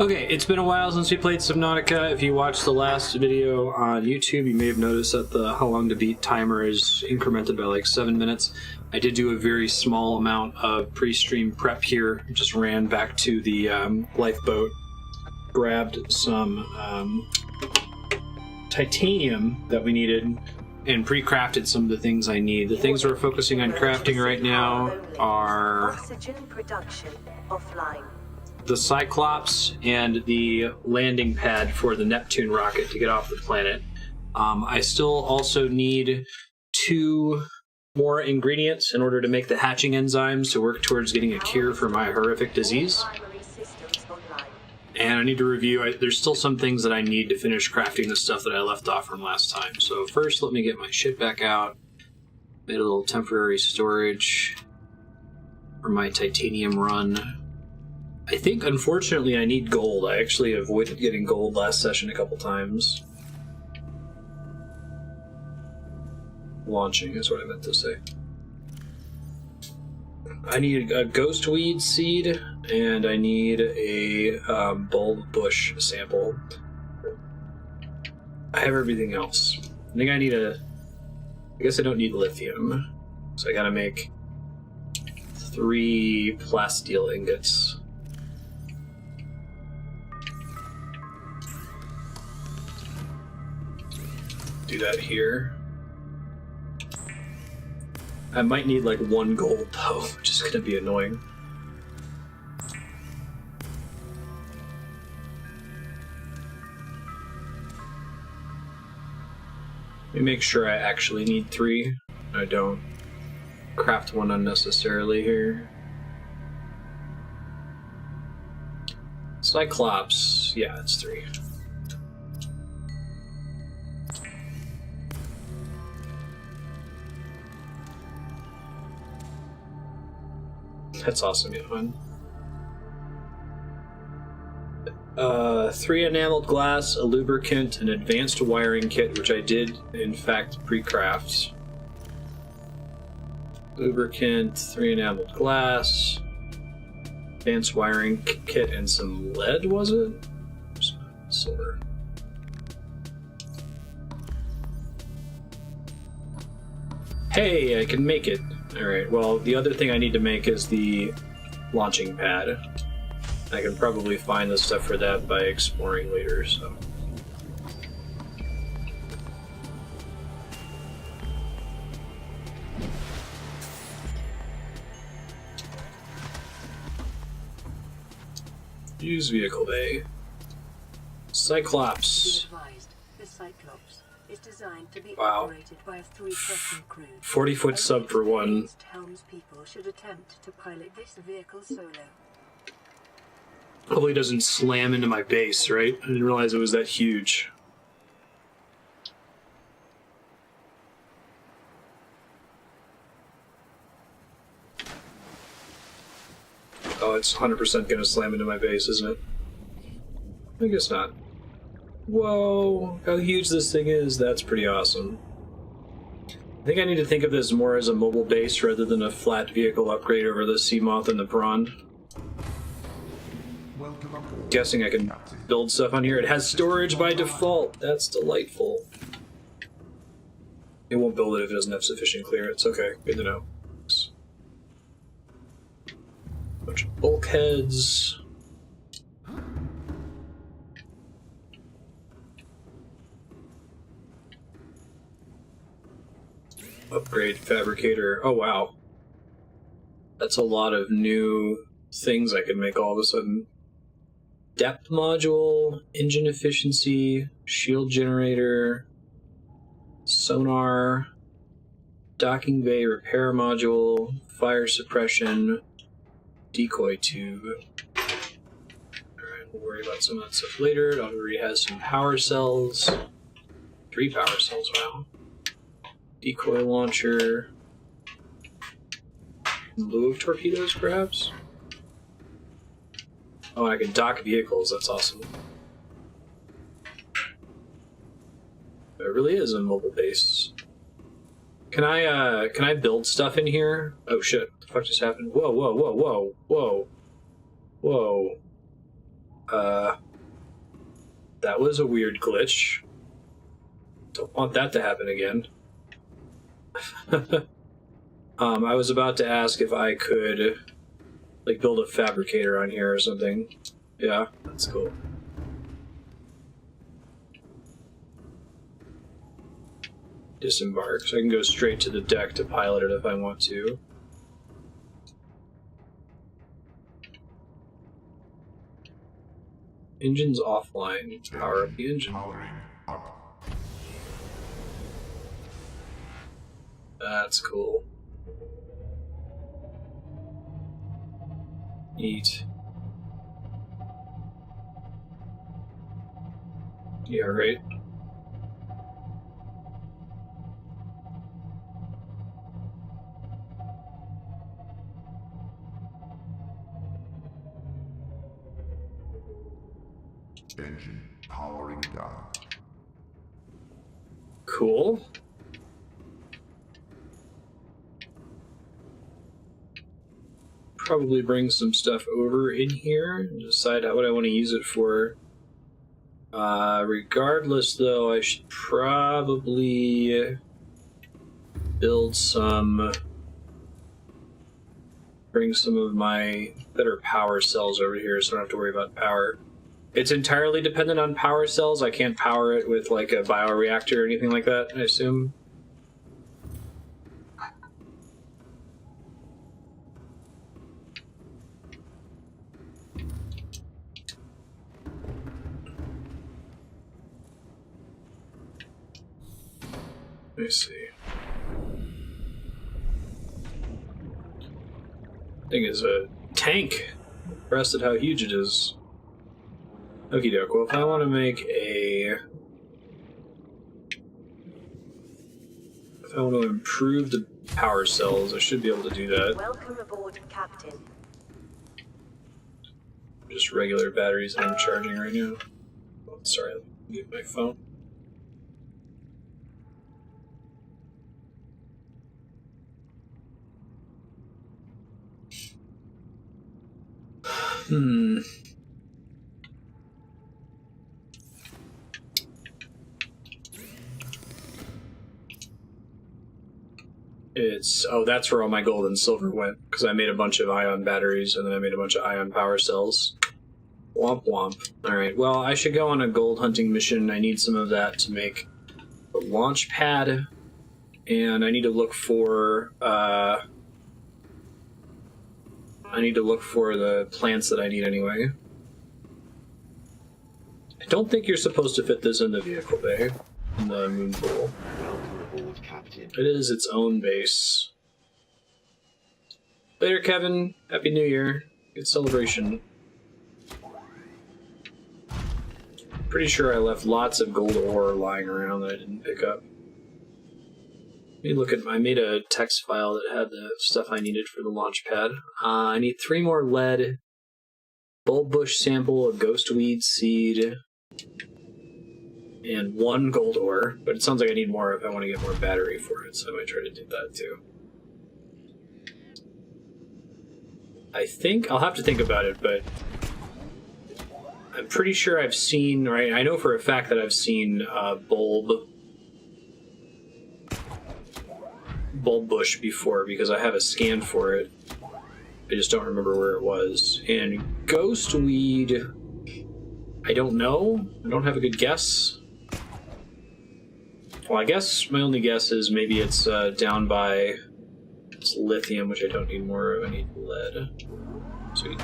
Okay, it's been a while since we played Subnautica. If you watched the last video on YouTube, you may have noticed that the how long to beat timer is incremented by like 7 minutes. I did do a very small amount of pre-stream prep here. Just ran back to the lifeboat, grabbed some titanium that we needed, and pre-crafted some of the things I need. The things we're focusing on crafting right now are oxygen production offline. The Cyclops and the landing pad for the Neptune rocket to get off the planet. I still also need 2 more ingredients in order to make the hatching enzymes to work towards getting a cure for my horrific disease. And I need to review, there's still some things that I need to finish crafting the stuff that I left off from last time. So first, let me get my shit back out. Made a little temporary storage for my titanium run. I think, unfortunately, I need gold. I actually avoided getting gold last session a couple times. Launching is what I meant to say. I need a ghostweed seed, and I need a bulb bush sample. I have everything else. I think I need I guess I don't need lithium. So I gotta make 3 plasteel ingots. Do that here. I might need like 1 gold though, which is gonna be annoying. Let me make sure I actually need 3. I don't craft 1 unnecessarily here. Cyclops, yeah, it's 3. That's awesome, Johan. 3 enameled glass, a lubricant, an advanced wiring kit, which I did, in fact, pre-craft. Lubricant, 3 enameled glass, advanced wiring kit, and some lead, was it? Silver. Hey, I can make it. Alright, well, the other thing I need to make is the launching pad. I can probably find the stuff for that by exploring later, so... Use vehicle bay. Cyclops. Is designed to be operated by a 3-person crew. 40-foot sub for 1. Helmspeople should attempt to pilot this vehicle solo. Hopefully it doesn't slam into my base, right? I didn't realize it was that huge. Oh, it's 100% gonna slam into my base, isn't it? I guess not. Whoa, how huge this thing is, that's pretty awesome. I think I need to think of this more as a mobile base rather than a flat vehicle upgrade over the Seamoth and the Prawn. Guessing I can build stuff on here. It has storage by default, that's delightful. It won't build it if it doesn't have sufficient clearance. Okay, good to know. Bunch of bulkheads. Upgrade fabricator. Oh wow. That's a lot of new things I can make all of a sudden. Depth module, engine efficiency, shield generator, sonar, docking bay repair module, fire suppression, decoy tube. Alright, we'll worry about some of that stuff later. It already has some power cells. 3 power cells, wow. Decoy launcher. In lieu of torpedoes, perhaps? Oh, I can dock vehicles, that's awesome. It really is a mobile base. Can I build stuff in here? Oh shit, what the fuck just happened? Whoa, whoa, whoa, whoa, whoa. Whoa. That was a weird glitch. Don't want that to happen again. I was about to ask if I could, like, build a fabricator on here or something. Yeah, that's cool. Disembark, so I can go straight to the deck to pilot it if I want to. Engine's offline. Power up the engine. That's cool. Neat. Yeah, right. Engine powering down. Cool. Probably bring some stuff over in here and decide what I want to use it for. Regardless, though, I should probably build some... Bring some of my better power cells over here so I don't have to worry about power. It's entirely dependent on power cells. I can't power it with, like, a bioreactor or anything like that, I assume. Let me see. Thing is a tank. Impressed at how huge it is. Okie doke. Well, if I want to make a... If I want to improve the power cells, I should be able to do that. Welcome aboard, Captain. Just regular batteries that I'm charging right now. Oh, sorry, let me get my phone. Oh, that's where all my gold and silver went, because I made a bunch of ion batteries, and then I made a bunch of ion power cells. Womp womp. Alright, well, I should go on a gold hunting mission. I need some of that to make a launch pad, and I need to look for, the plants that I need anyway. I don't think you're supposed to fit this in the vehicle bay, in the moon pool. It is its own base. Later, Kevin. Happy New Year. Good celebration. Pretty sure I left lots of gold ore lying around that I didn't pick up. Let me look at... I made a text file that had the stuff I needed for the launch pad. I need 3 more lead, bulb bush sample, a ghostweed seed, and 1 gold ore. But it sounds like I need more if I want to get more battery for it, so I might try to do that too. I think... I'll have to think about it, but... I'm pretty sure I've seen... Right, I know for a fact that I've seen bulb bush before, because I have a scan for it. I just don't remember where it was. And ghostweed... I don't know. I don't have a good guess. Well, I guess my only guess is maybe it's down by... It's lithium, which I don't need more of. I need lead. Sweet.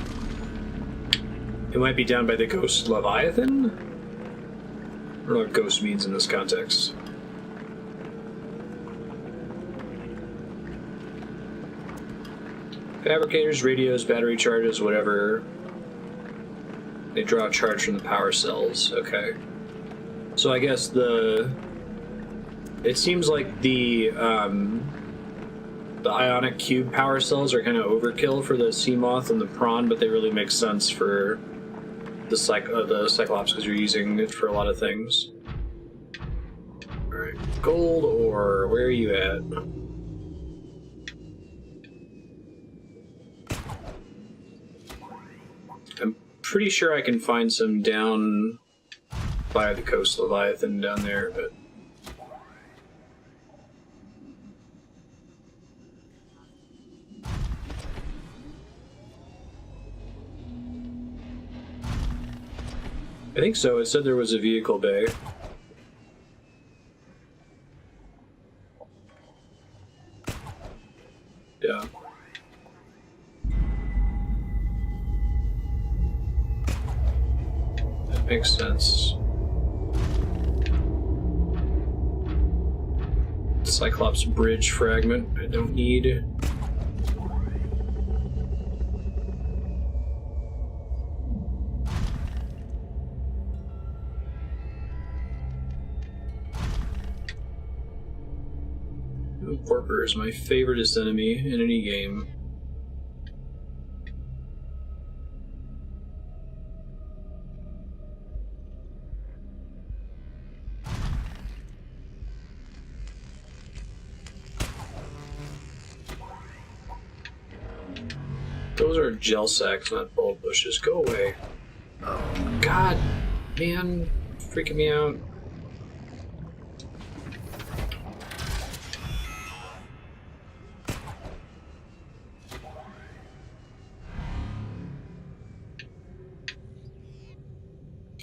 It might be down by the ghost Leviathan? I don't know what ghost means in this context. Fabricators, radios, battery charges, whatever. They draw a charge from the power cells. Okay. So I guess the... It seems like the ionic cube power cells are kind of overkill for the Seamoth and the Prawn, but they really make sense for the Cyclops, because you're using it for a lot of things. Alright. Gold ore, where are you at? I'm pretty sure I can find some down by the Coast Leviathan down there, but... I think so. It said there was a vehicle bay. Yeah. That makes sense. Cyclops bridge fragment. I don't need. Porker is my favoriteest enemy in any game. Those are gel sacks, not bulb bushes. Go away. Oh, God, man, freaking me out.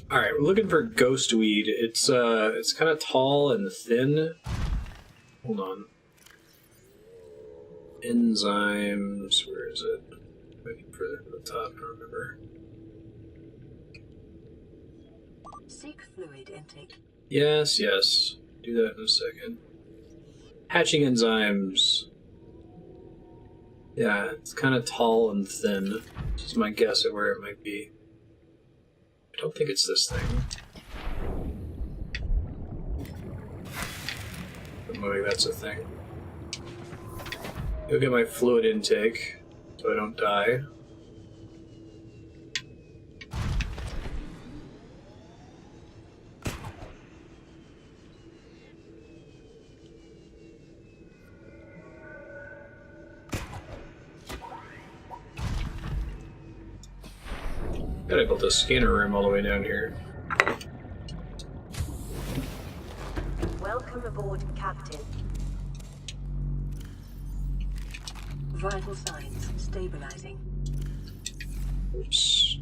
All right, we're looking for ghostweed. It's kind of tall and thin. Hold on. Enzymes. Where is it? Maybe further to the top. I don't remember. Seek fluid intake. Yes, yes. Do that in a second. Hatching enzymes. Yeah, it's kind of tall and thin. This is my guess at where it might be. I don't think it's this thing. But maybe that's a thing. Go get my fluid intake so I don't die. God, I built a scanner room all the way down here. Welcome aboard, Captain. Vital signs stabilizing. Oops.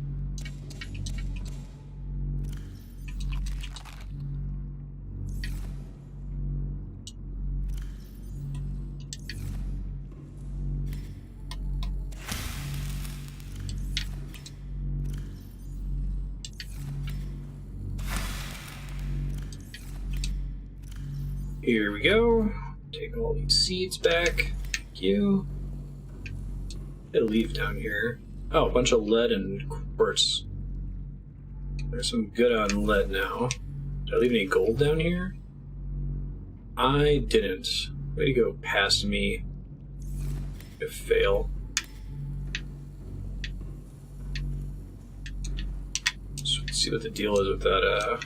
Here we go. Take all these seeds back. Thank you. Gotta leave down here. Oh, a bunch of lead and quartz. There's some good on lead now. Did I leave any gold down here? I didn't. Way to go past me. If fail. So let's see what the deal is with that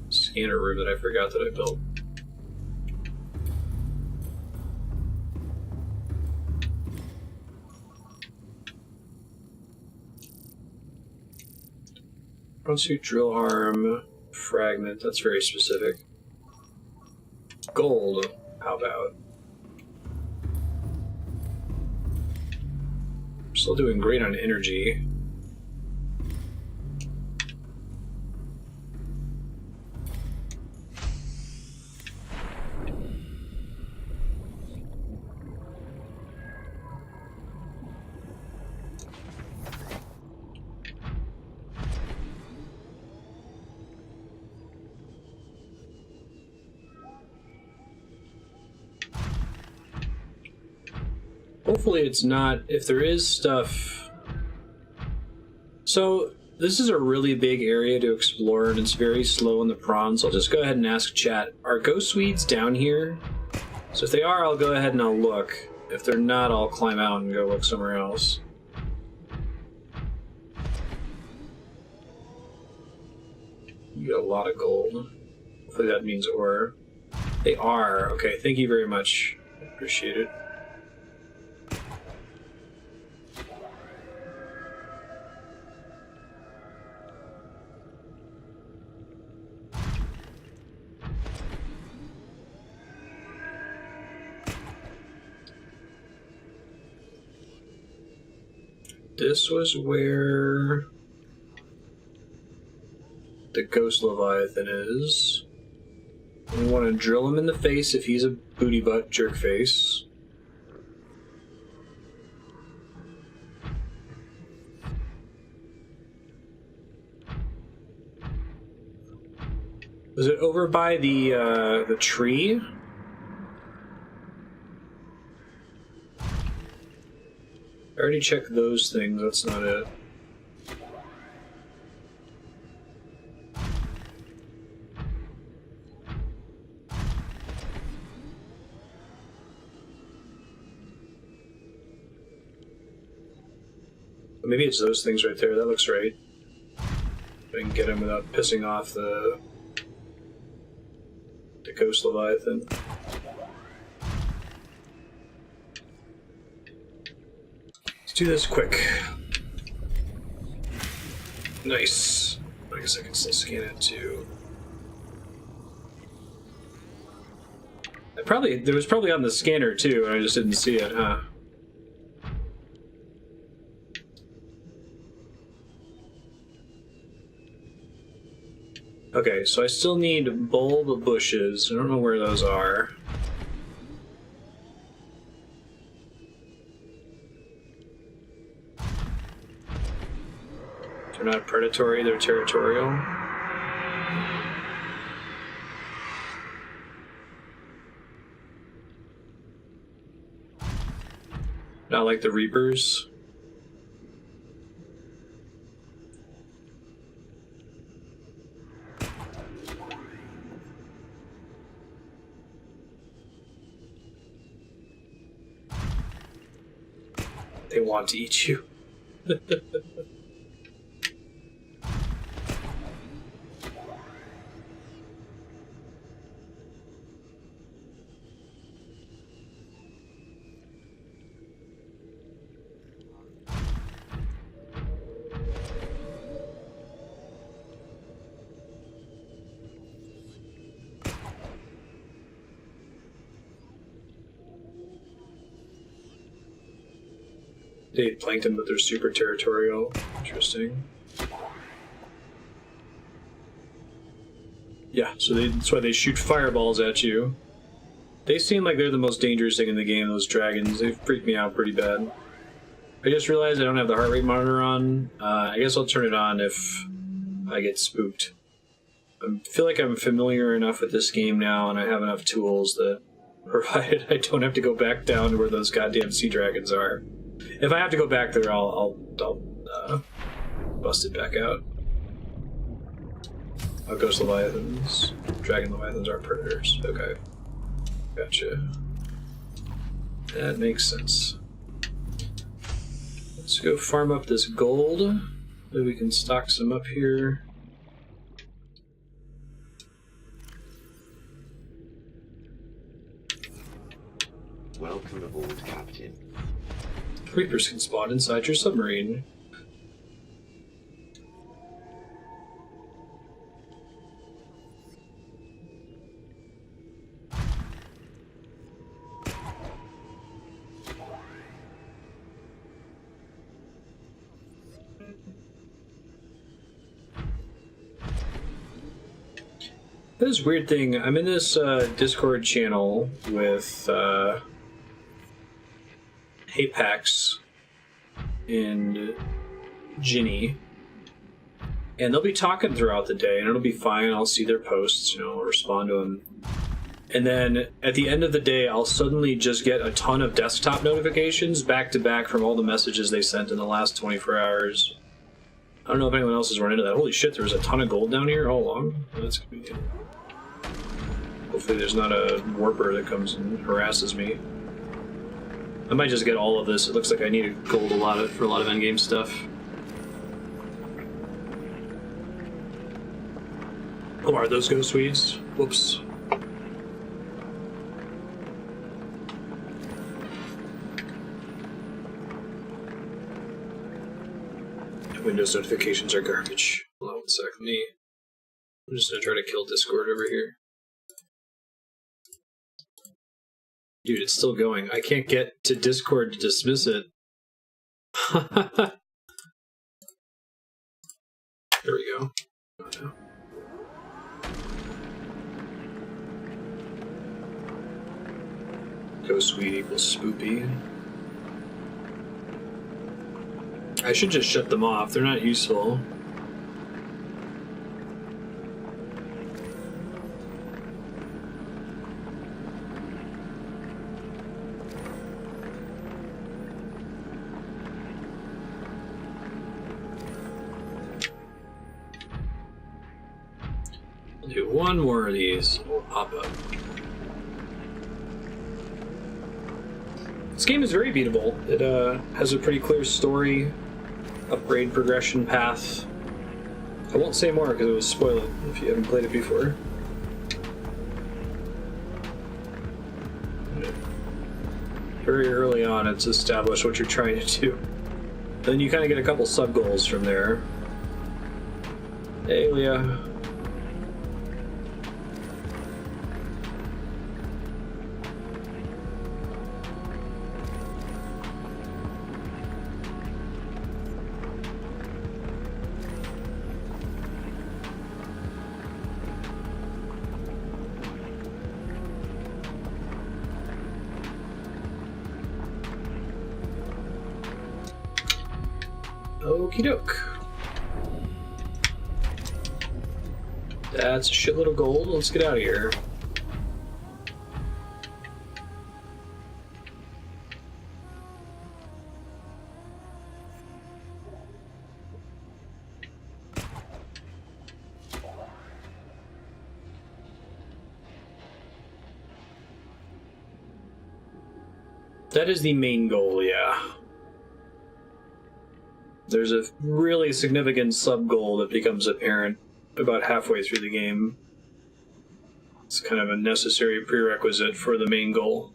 scanner room that I forgot that I built. Bronze drill arm fragment. That's very specific. Gold. How about? Still doing great on energy. Hopefully it's not, if there is stuff... So, this is a really big area to explore, and it's very slow in the prawns. I'll just go ahead and ask chat, are ghostweeds down here? So if they are, I'll go ahead and I'll look. If they're not, I'll climb out and go look somewhere else. You got a lot of gold. Hopefully that means ore. They are. Okay, thank you very much. I appreciate it. this was where the Ghost Leviathan is. We want to drill him in the face if he's a booty butt jerk face. Was it over by the tree? I already checked those things, that's not it. Maybe it's those things right there, that looks right. I can get him without pissing off the Ghost Leviathan. Let's do this quick. Nice. I guess I can still scan it too. There was probably on the scanner too, and I just didn't see it, huh? Okay, so I still need bulb bushes. I don't know where those are. They're not predatory, they're territorial. Not like the Reapers. They want to eat you. They eat plankton, but they're super territorial. Interesting. Yeah, so that's why they shoot fireballs at you. They seem like they're the most dangerous thing in the game, those dragons. They freak me out pretty bad. I just realized I don't have the heart rate monitor on. I guess I'll turn it on if I get spooked. I feel like I'm familiar enough with this game now, and I have enough tools that, provided I don't have to go back down to where those goddamn sea dragons are. If I have to go back there, I'll bust it back out. Oh, Ghost Leviathans. Dragon Leviathans are predators. Okay. Gotcha. That makes sense. Let's go farm up this gold. Maybe we can stock some up here. Welcome aboard, Captain. Reapers can spawn inside your submarine. This weird thing, I'm in this Discord channel with Apex and Ginny, and they'll be talking throughout the day, and it'll be fine. I'll see their posts, I'll respond to them. And then at the end of the day, I'll suddenly just get a ton of desktop notifications back to back from all the messages they sent in the last 24 hours. I don't know if anyone else has run into that. Holy shit, there was a ton of gold down here all along. That's convenient. Hopefully there's not a warper that comes and harasses me. I might just get all of this. It looks like I need gold for a lot of endgame stuff. Oh, are those ghost weeds? Whoops. Windows notifications are garbage. Hold on one sec. I'm just gonna try to kill Discord over here. Dude, it's still going. I can't get to Discord to dismiss it. There we go. Oh, no. Go sweet equals spoopy. I should just shut them off. They're not useful. I'll do one more of these. We'll pop up. This game is very beatable. It has a pretty clear story, upgrade progression path. I won't say more because it will spoil it if you haven't played it before. Very early on, it's established what you're trying to do. Then you kind of get a couple sub-goals from there. Hey, Leah. Okie doke. That's a shitload of gold. Let's get out of here. That is the main goal, yeah. There's a really significant sub-goal that becomes apparent about halfway through the game. It's kind of a necessary prerequisite for the main goal.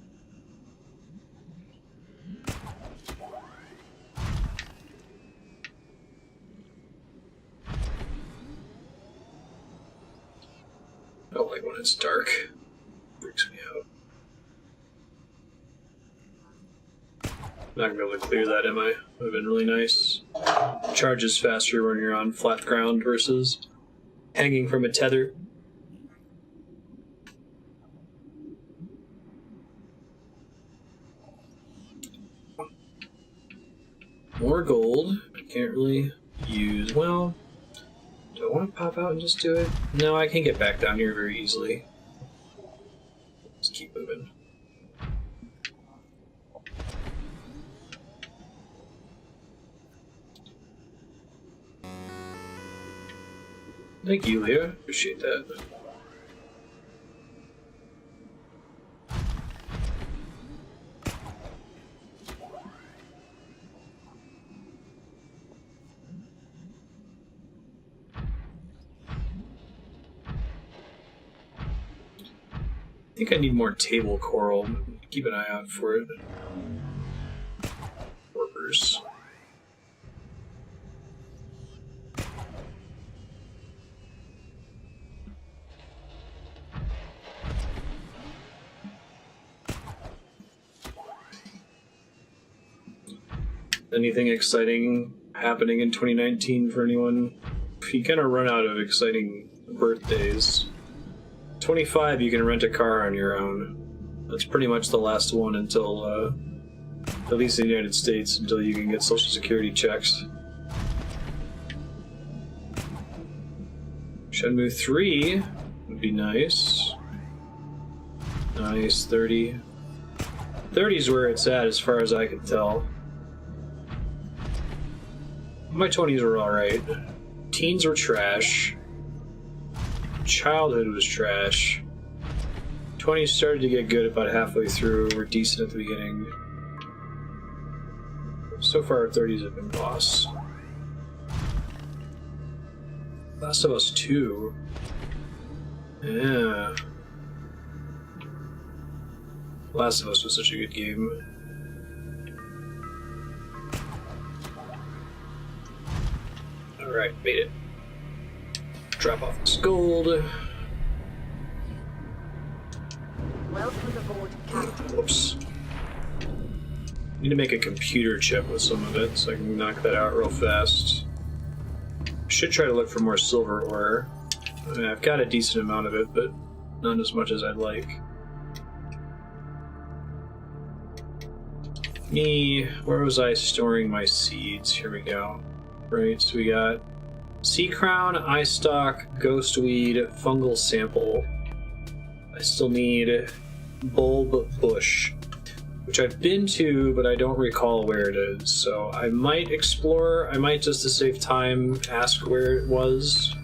I don't like when it's dark. Freaks me out. Not gonna be able to clear that, am I? Would have been really nice. Charges faster when you're on flat ground versus hanging from a tether. More gold. I can't really use. Well, do I want to pop out and just do it? No, I can get back down here very easily. Let's keep moving. Thank you, Leah. Appreciate that. I think I need more table coral. Keep an eye out for it. Workers. Anything exciting happening in 2019 for anyone? You kind of run out of exciting birthdays. 25, you can rent a car on your own. That's pretty much the last one until, at least in the United States, until you can get Social Security checks. Shenmue 3 would be nice. Nice, 30. 30's where it's at as far as I can tell. My 20s were alright. Teens were trash. Childhood was trash. 20s started to get good about halfway through. Were decent at the beginning. So far, 30s have been boss. Last of Us 2. Yeah. Last of Us was such a good game. Alright, made it. Drop off this gold. Welcome aboard, Captain. Whoops. Need to make a computer chip with some of it so I can knock that out real fast. Should try to look for more silver ore. I mean, I've got a decent amount of it, but not as much as I'd like. Where was I storing my seeds? Here we go. Right, so we got sea crown, eye stalk, ghostweed, fungal sample. I still need bulb bush, which I've been to, but I don't recall where it is. So I might explore. I might, just to save time, ask where it was.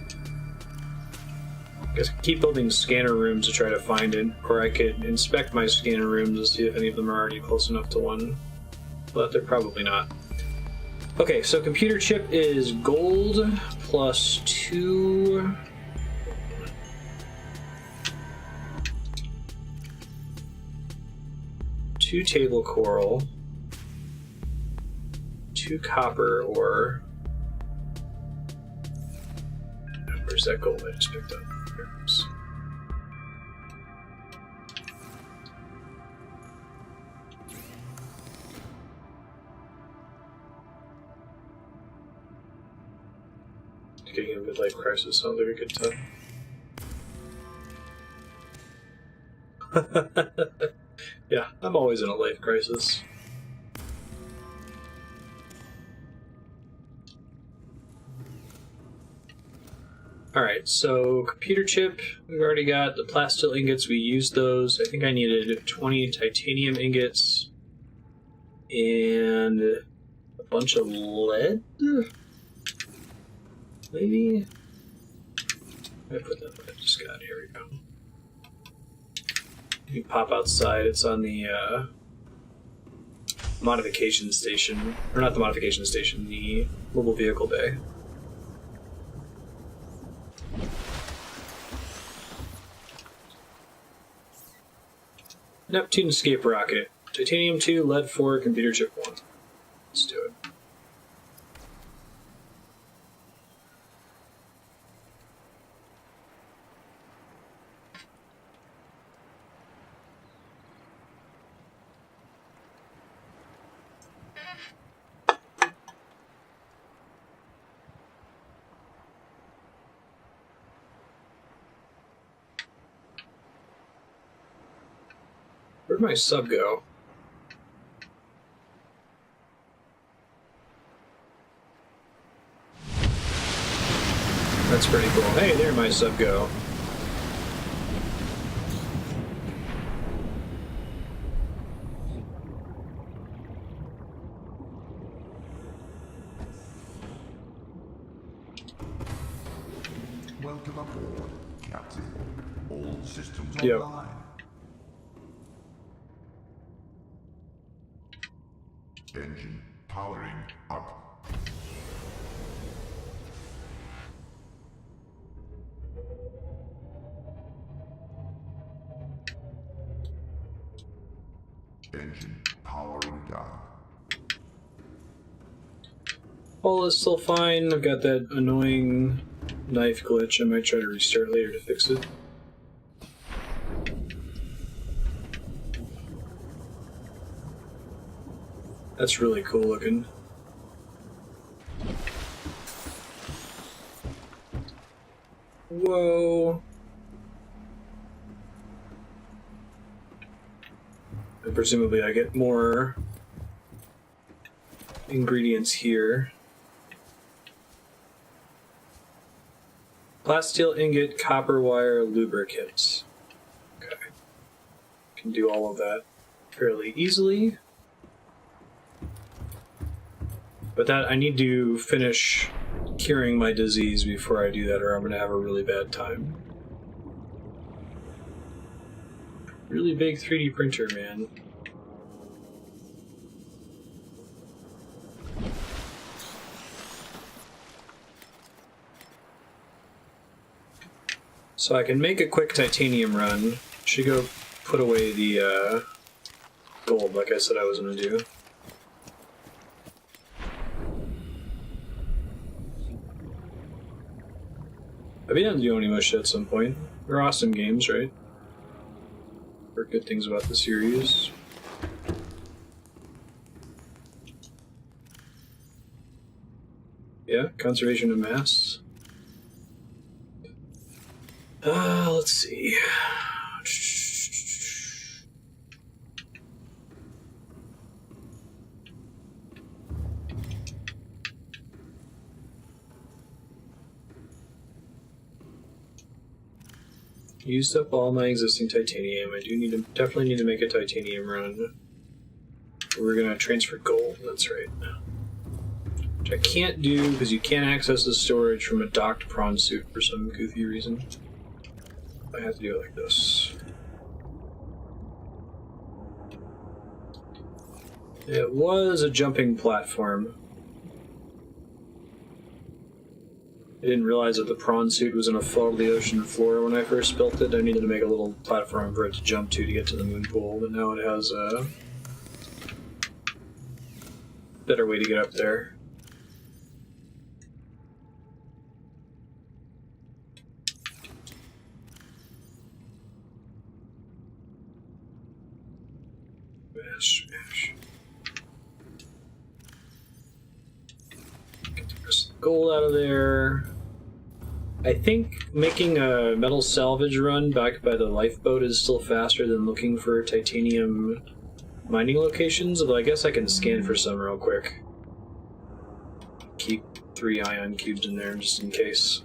I guess keep building scanner rooms to try to find it, or I could inspect my scanner rooms to see if any of them are already close enough to one. But they're probably not. Okay, so computer chip is gold plus 2. Two table coral, 2 copper ore. Where's that gold I just picked up? Here it is. Getting a midlife crisis sounds like a good time. Yeah, I'm always in a life crisis. Alright, so computer chip, we've already got the plastil ingots, we used those. I think I needed 20 titanium ingots and a bunch of lead? Maybe? I put that what I just got. Here we go. You can pop outside. It's on the modification station. Or not the modification station, the mobile vehicle bay. Neptune escape rocket. Titanium 2, lead 4, computer chip 1. Let's do it. Where'd my sub go? That's pretty cool. Hey, there my sub go. Welcome aboard, Captain. All systems Yep. online. Engine powering up. Engine powering down. All is still fine. I've got that annoying knife glitch. I might try to restart later to fix it. That's really cool looking. Whoa. And presumably I get more ingredients here. Plasteel ingot, copper wire, lubricants. Okay. Can do all of that fairly easily. But that I need to finish curing my disease before I do that, or I'm going to have a really bad time. Really big 3D printer, man. So I can make a quick titanium run. Should go put away the gold like I said I was going to do. I'll be done doing Onimusha at some point. They're awesome games, right? Heard good things about the series. Yeah, conservation of mass. Let's see. Used up all my existing titanium. I do definitely need to make a titanium run. We're gonna transfer gold, that's right. Which I can't do because you can't access the storage from a docked prawn suit for some goofy reason. I have to do it like this. It was a jumping platform. I didn't realize that the prawn suit was going to fall to the ocean floor when I first built it. I needed to make a little platform for it to jump to get to the moon pool, but now it has a better way to get up there. Smash. Get the rest of the gold out of there. I think making a metal salvage run back by the lifeboat is still faster than looking for titanium mining locations, although I guess I can scan for some real quick. Keep 3 ion cubes in there just in case.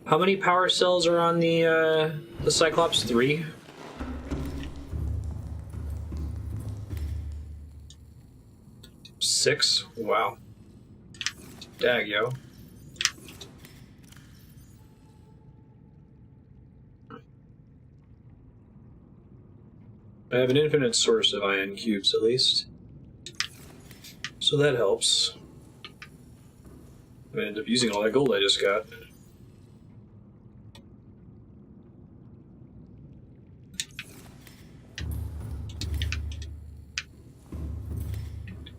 How many power cells are on the Cyclops? 3? Six? Wow. Dag, yo. I have an infinite source of ion cubes, at least. So that helps. I end up using all that gold I just got.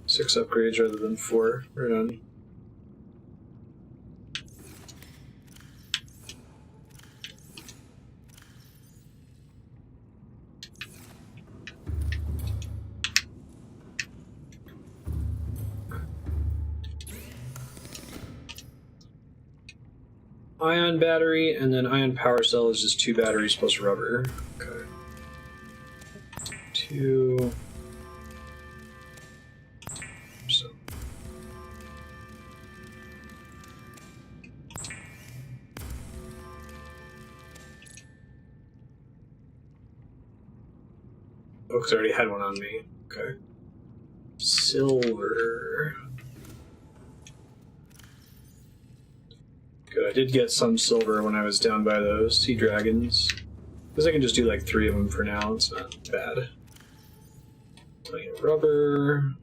Six upgrades rather than 4. Right on. Ion battery, and then ion power cell is just 2 batteries plus rubber. Okay. 2. So. Oh, because I already had one on me. Okay. Silver. Good, I did get some silver when I was down by those sea dragons. Because I can just do like 3 of them for now, it's not bad. Plenty of rubber.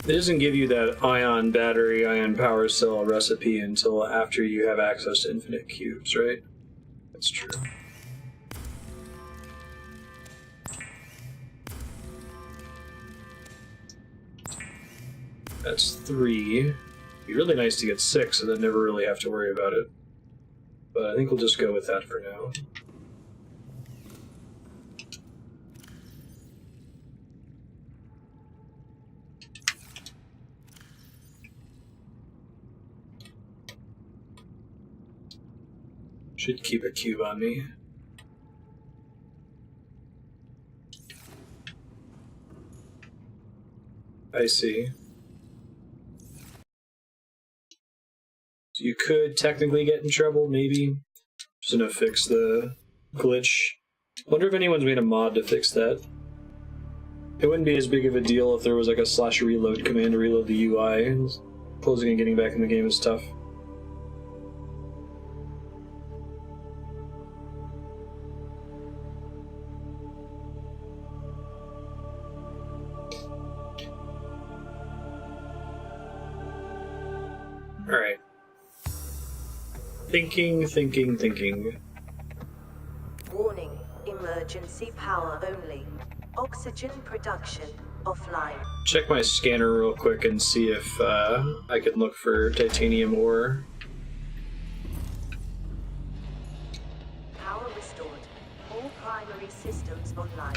It doesn't give you that ion battery, ion power cell recipe until after you have access to infinite cubes, right? That's true. That's 3. It'd be really nice to get 6 and then never really have to worry about it. But I think we'll just go with that for now. Should keep a cube on me. I see. So you could technically get in trouble, maybe. Just gonna fix the glitch. Wonder if anyone's made a mod to fix that. It wouldn't be as big of a deal if there was like a /reload command to reload the UI. Closing and getting back in the game is tough. Alright. Thinking. Warning, emergency power only. Oxygen production offline. Check my scanner real quick and see if I can look for titanium ore. Power restored. All primary systems online.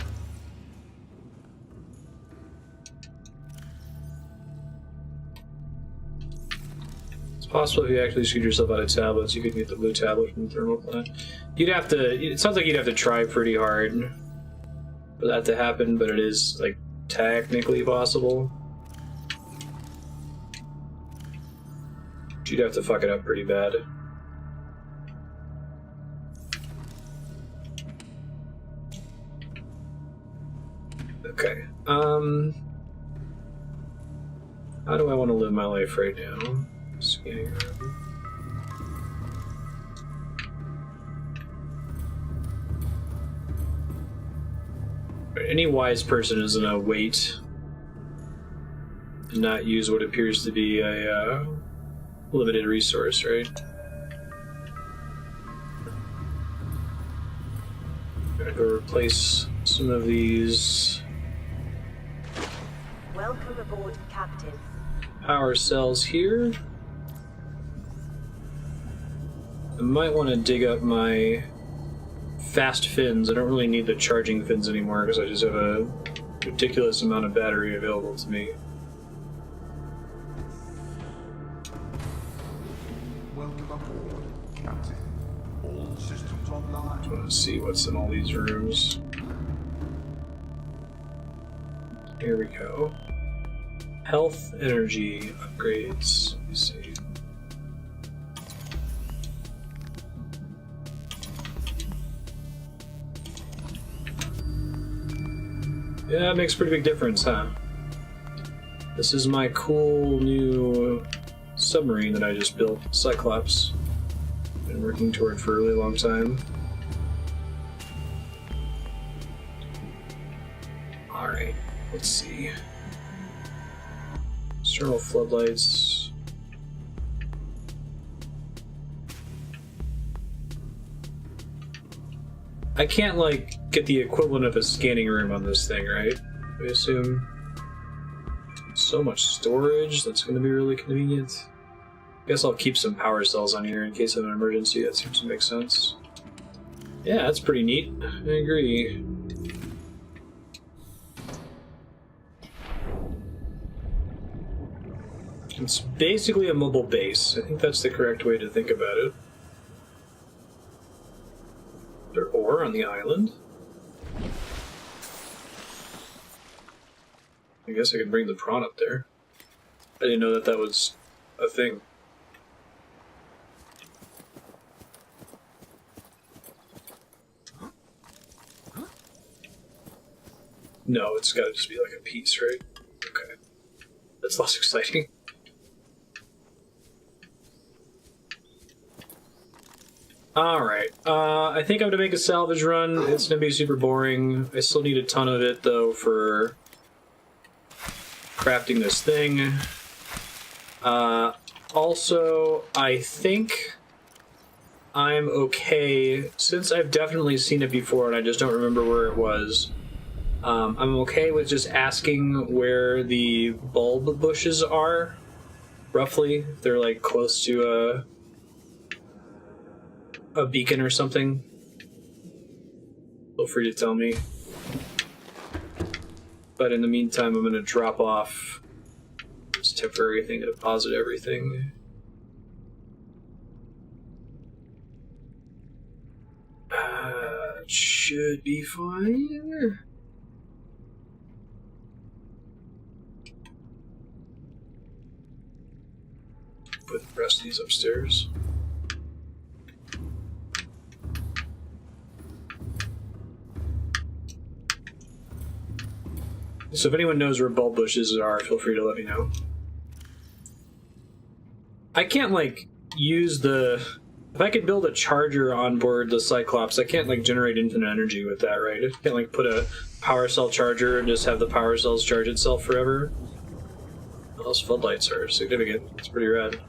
It's possible if you actually shoot yourself out of tablets, you could get the blue tablet from the thermal plant. You'd have to. It sounds like you'd have to try pretty hard for that to happen, but it is like technically possible. You'd have to fuck it up pretty bad. Okay. How do I want to live my life right now? Scanning around. Any wise person is gonna wait and not use what appears to be a limited resource, right? I'm gonna go replace some of these Welcome aboard, Captain. power cells here. I might want to dig up my fast fins. I don't really need the charging fins anymore because I just have a ridiculous amount of battery available to me. Welcome aboard, Captain. All systems online. I want to see what's in all these rooms. Here we go. Health, energy, upgrades. Let me see. Yeah, it makes a pretty big difference, huh? This is my cool new submarine that I just built, Cyclops. Been working toward for a really long time. Alright, let's see. External floodlights. I can't, like, get the equivalent of a scanning room on this thing, right? I assume. So much storage, that's going to be really convenient. I guess I'll keep some power cells on here in case of an emergency. That seems to make sense. Yeah, that's pretty neat. I agree. It's basically a mobile base. I think that's the correct way to think about it. There ore on the island. I guess I could bring the prawn up there. I didn't know that that was a thing. No, it's gotta just be like a piece, right? Okay. That's less exciting. Alright, I think I'm gonna make a salvage run. It's gonna be super boring. I still need a ton of it, though, for crafting this thing. Also, I think I'm okay, since I've definitely seen it before and I just don't remember where it was. I'm okay with just asking where the bulb bushes are, roughly. They're like close to a beacon or something. Feel free to tell me. But in the meantime, I'm going to drop off this temporary thing to deposit everything. It should be fine. Put the rest of these upstairs. So if anyone knows where bulb bushes are, feel free to let me know. I can't, like, use the... If I could build a charger on board the Cyclops, I can't, like, generate infinite energy with that, right? I can't, like, put a power cell charger and just have the power cells charge itself forever. Well, those floodlights are significant. It's pretty rad.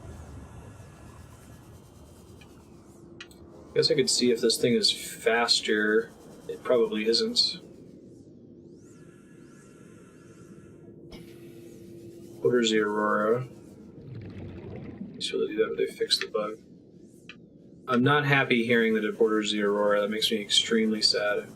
I guess I could see if this thing is faster. It probably isn't. Orders the Aurora. So they do that, but they fix the bug. I'm not happy hearing that it borders the Aurora. That makes me extremely sad.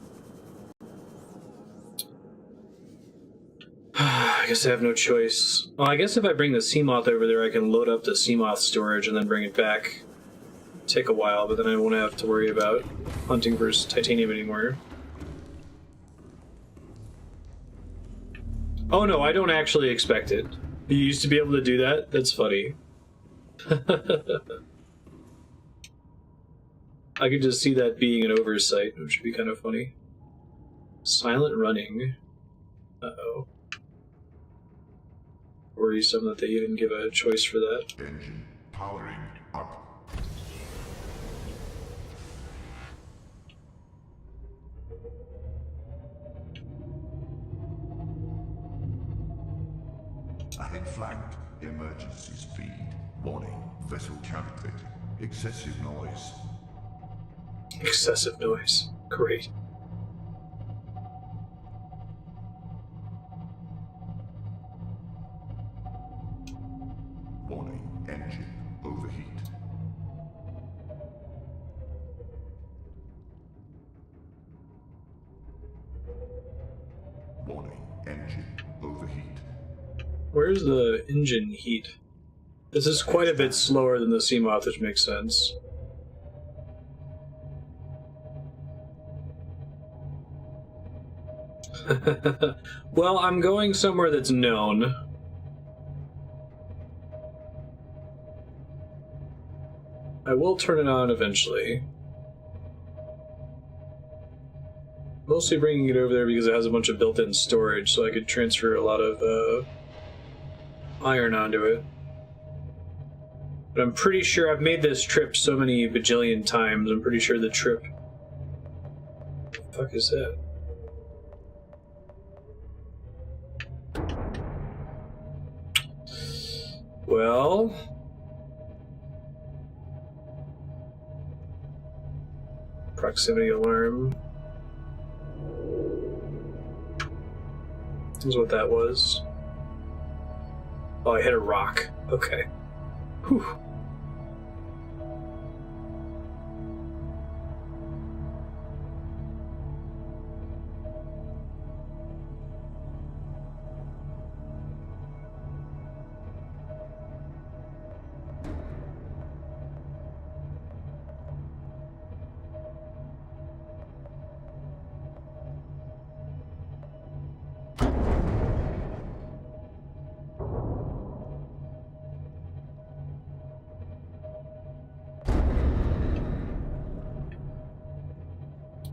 I guess I have no choice. Well, I guess if I bring the Seamoth over there, I can load up the Seamoth storage and then bring it back. Take a while, but then I won't have to worry about hunting for titanium anymore. Oh no, I don't actually expect it. You used to be able to do that? That's funny. I could just see that being an oversight, which would be kind of funny. Silent running. Uh-oh. Worrisome that they even give a choice for that. Engine powering up. Ahead flanked. Emergency speed. Warning. Vessel calculating. Excessive noise. Excessive noise. Great. Warning. Engine overheat. Warning. Engine overheat. Where's the engine heat? This is quite a bit slower than the Seamoth, which makes sense. Well, I'm going somewhere that's known. I will turn it on eventually. Mostly bringing it over there because it has a bunch of built-in storage, so I could transfer a lot of iron onto it. But I'm pretty sure I've made this trip so many bajillion times, I'm pretty sure the trip... What the fuck is that? Well... Proximity alarm. This is what that was. Oh, I hit a rock. Okay. Whew.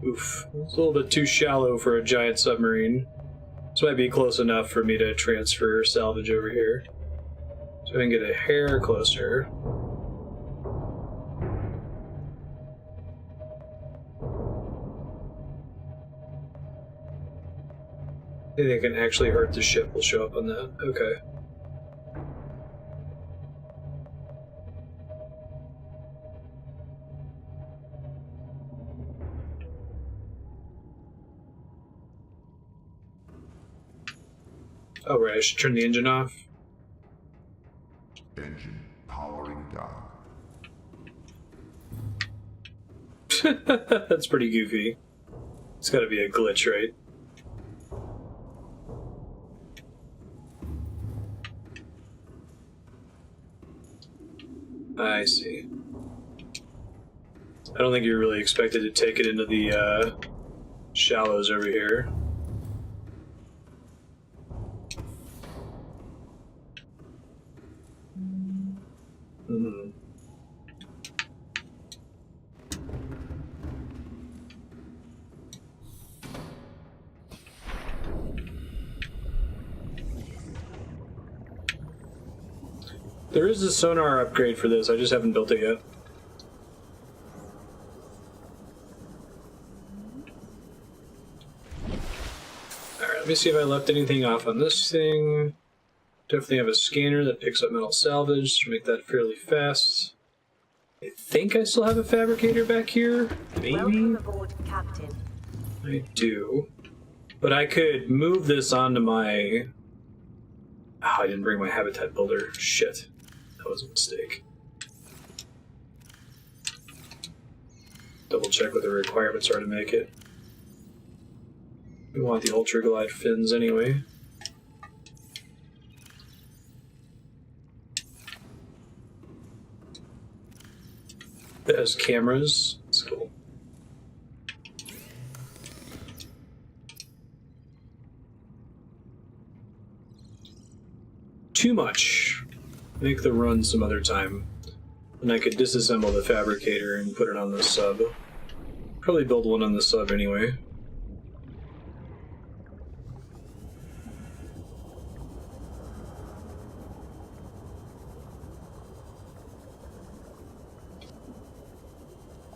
Oof. It's a little bit too shallow for a giant submarine. This might be close enough for me to transfer salvage over here. So I can get a hair closer. Anything that can actually hurt the ship will show up on that. Okay. Oh, right, I should turn the engine off. Engine powering down. That's pretty goofy. It's gotta be a glitch, right? I see. I don't think you're really expected to take it into the shallows over here. Hmm. There is a sonar upgrade for this, I just haven't built it yet. Alright, let me see if I left anything off on this thing. Definitely have a scanner that picks up metal salvage to make that fairly fast. I think I still have a fabricator back here. Maybe? Welcome aboard, Captain. I do. But I could move this onto my Oh, I didn't bring my habitat builder. Shit. That was a mistake. Double check what the requirements are to make it. We want the Ultra Glide fins anyway. It has cameras. That's cool. Too much. Make the run some other time. And I could disassemble the fabricator and put it on the sub. Probably build one on the sub anyway.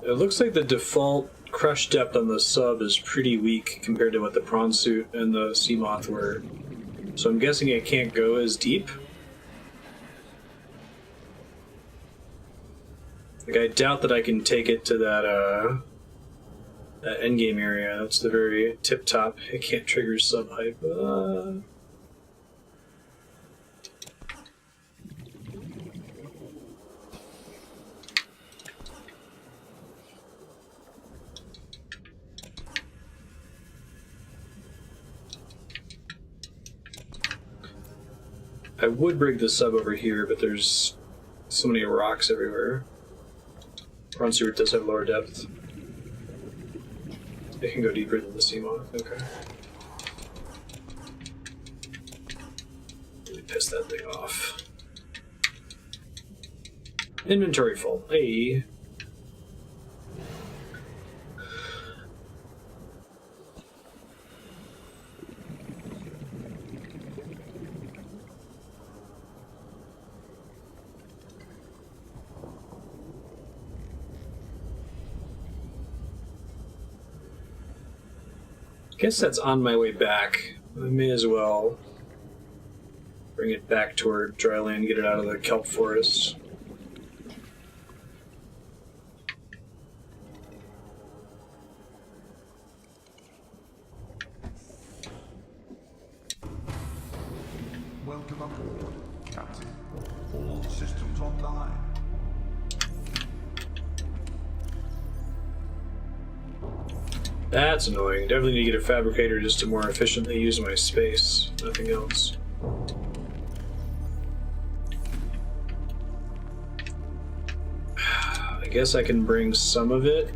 It looks like the default crush depth on the sub is pretty weak compared to what the prawn suit and the sea moth were. So I'm guessing it can't go as deep. Like, I doubt that I can take it to that endgame area. That's the very tip top. It can't trigger sub hype. I would bring the sub over here, but there's so many rocks everywhere. Prawn suit does have lower depth. It can go deeper than the sea moth. Okay. Let me piss that thing off. Inventory full. Hey. Guess that's on my way back. I may as well bring it back toward dry land, get it out of the kelp forest. Welcome aboard, Captain. All systems online. That's annoying. Definitely need to get a fabricator just to more efficiently use my space. Nothing else. I guess I can bring some of it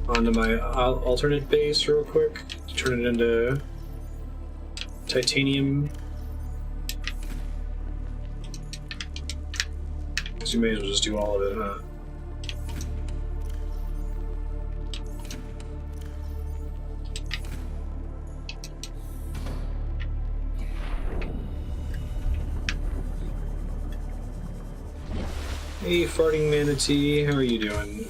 onto my alternate base real quick. Turn it into titanium. So you may as well just do all of it, huh? Hey, farting manatee, how are you doing?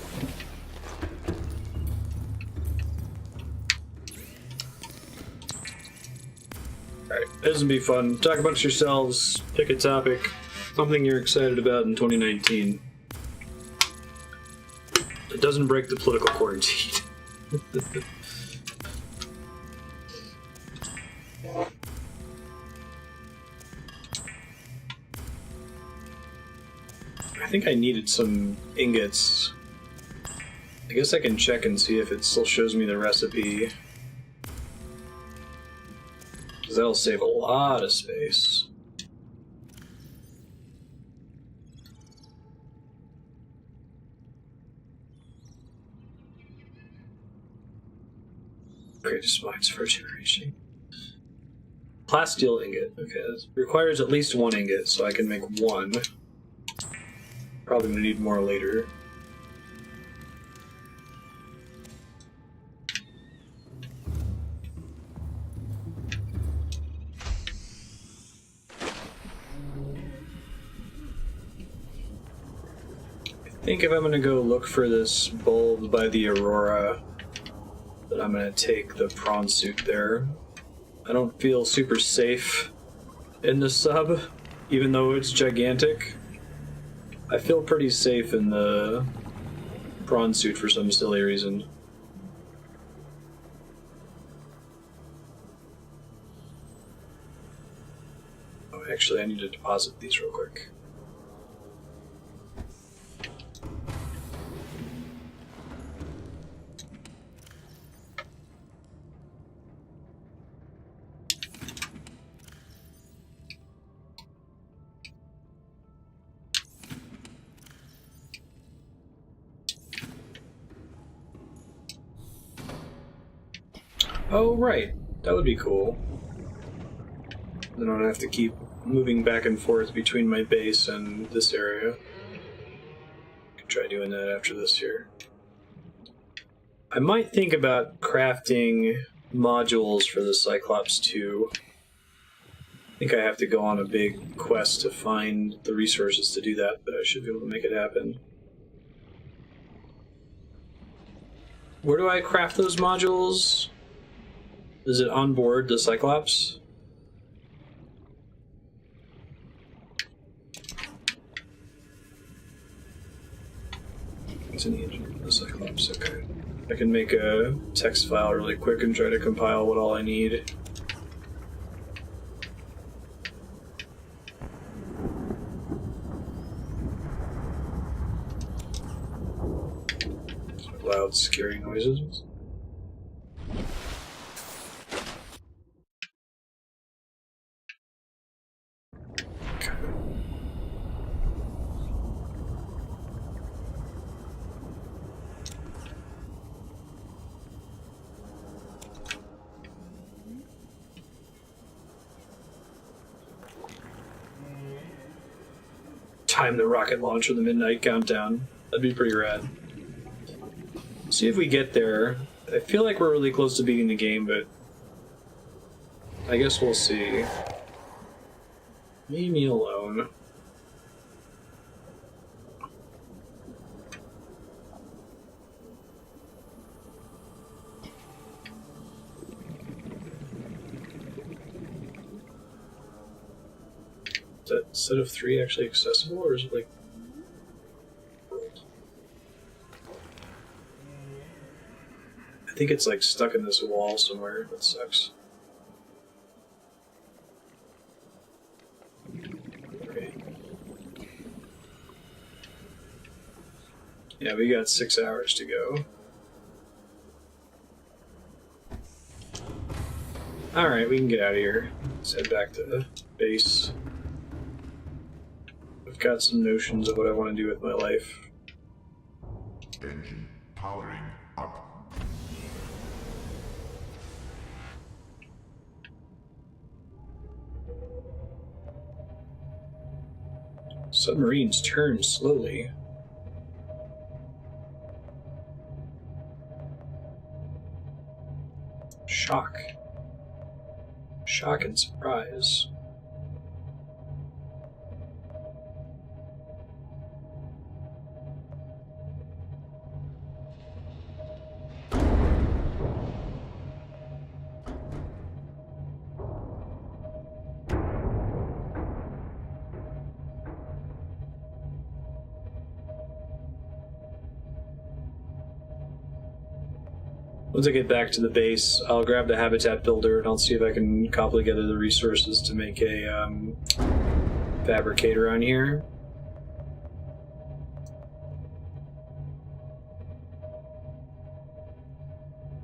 Alright, this will be fun. Talk amongst yourselves, pick a topic, something you're excited about in 2019. It doesn't break the political quarantine. I think I needed some ingots. I guess I can check and see if it still shows me the recipe. Because that'll save a lot of space. Greatest minds for generation. Plasteel ingot. Okay, that requires at least one ingot, so I can make one. Probably gonna need more later. I think if I'm gonna go look for this bulb by the Aurora, that I'm gonna take the prawn suit there. I don't feel super safe in the sub, even though it's gigantic. I feel pretty safe in the prawn suit for some silly reason. actually, I need to deposit these real quick. Oh, right. That would be cool. Then I don't have to keep moving back and forth between my base and this area. Could try doing that after this here. I might think about crafting modules for the Cyclops 2. I think I have to go on a big quest to find the resources to do that, but I should be able to make it happen. Where do I craft those modules? Is it on board the Cyclops? It's in the engine of the Cyclops, okay. I can make a text file really quick and try to compile what all I need. Loud, scary noises. Okay. Time the rocket launch for the midnight countdown. That'd be pretty rad. See if we get there. I feel like we're really close to beating the game, but I guess we'll see. Leave me alone. Is that set of 3 actually accessible, or is it like... I think it's like stuck in this wall somewhere. That sucks. Okay. Yeah, we got 6 hours to go. Alright, we can get out of here. Let's head back to the base. I've got some notions of what I want to do with my life. Engine powering up. Submarines turn slowly. Shock. Shock and surprise. Once I get back to the base, I'll grab the habitat builder and I'll see if I can cobble together the resources to make a fabricator on here.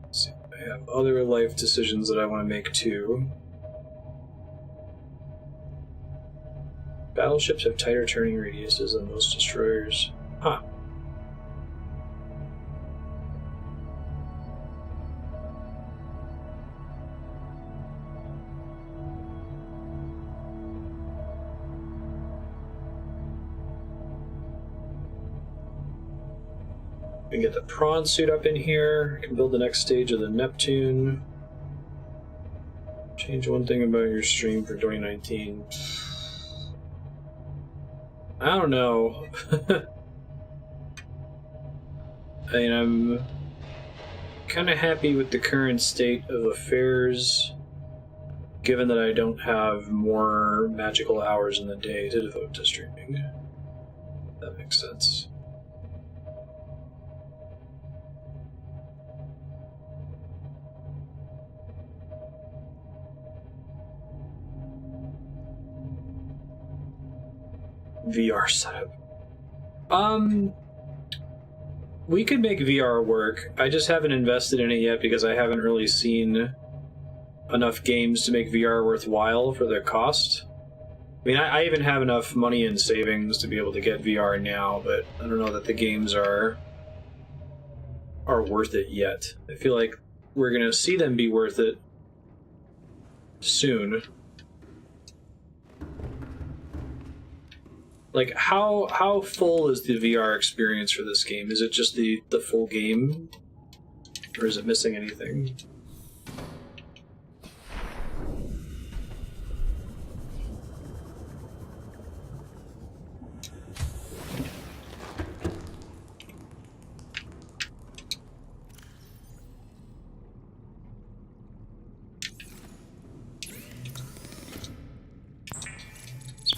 Let's see, I have other life decisions that I want to make too. Battleships have tighter turning radiuses than most destroyers. Huh. We can get the prawn suit up in here. I can build the next stage of the Neptune. Change one thing about your stream for 2019. I don't know. I mean, I'm kind of happy with the current state of affairs, given that I don't have more magical hours in the day to devote to streaming. That makes sense. VR setup. We could make VR work. I just haven't invested in it yet because I haven't really seen enough games to make VR worthwhile for their cost. I mean, I even have enough money in savings to be able to get VR now, but I don't know that the games are worth it yet. I feel like we're gonna see them be worth it soon. Like, how full is the VR experience for this game? Is it just the full game? Or is it missing anything?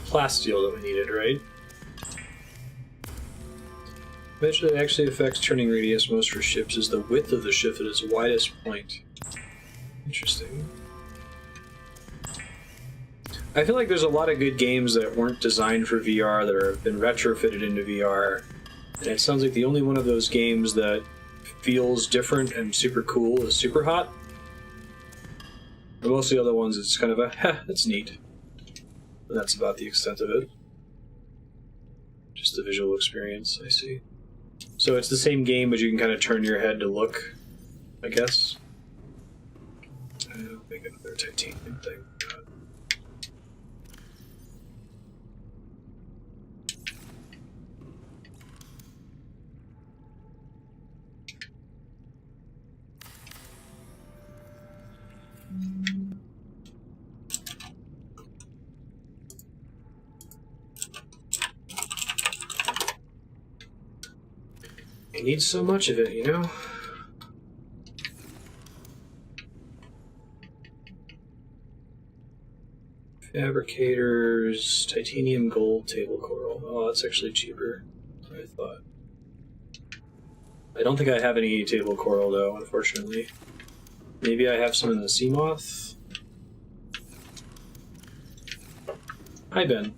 Plasteel that we needed, right? Measure that actually affects turning radius most for ships is the width of the ship at its widest point. Interesting. I feel like there's a lot of good games that weren't designed for VR that have been retrofitted into VR, and it sounds like the only one of those games that feels different and super cool is Super Hot. And most of the other ones, it's kind of a, heh, that's neat. And that's about the extent of it. Just the visual experience, I see. So it's the same game, but you can kind of turn your head to look, I guess. I'll make another titanium thing. You need so much of it, you know? Fabricators, titanium, gold, table coral. Oh, that's actually cheaper than I thought. I don't think I have any table coral, though, unfortunately. Maybe I have some in the sea moth? Hi, Ben.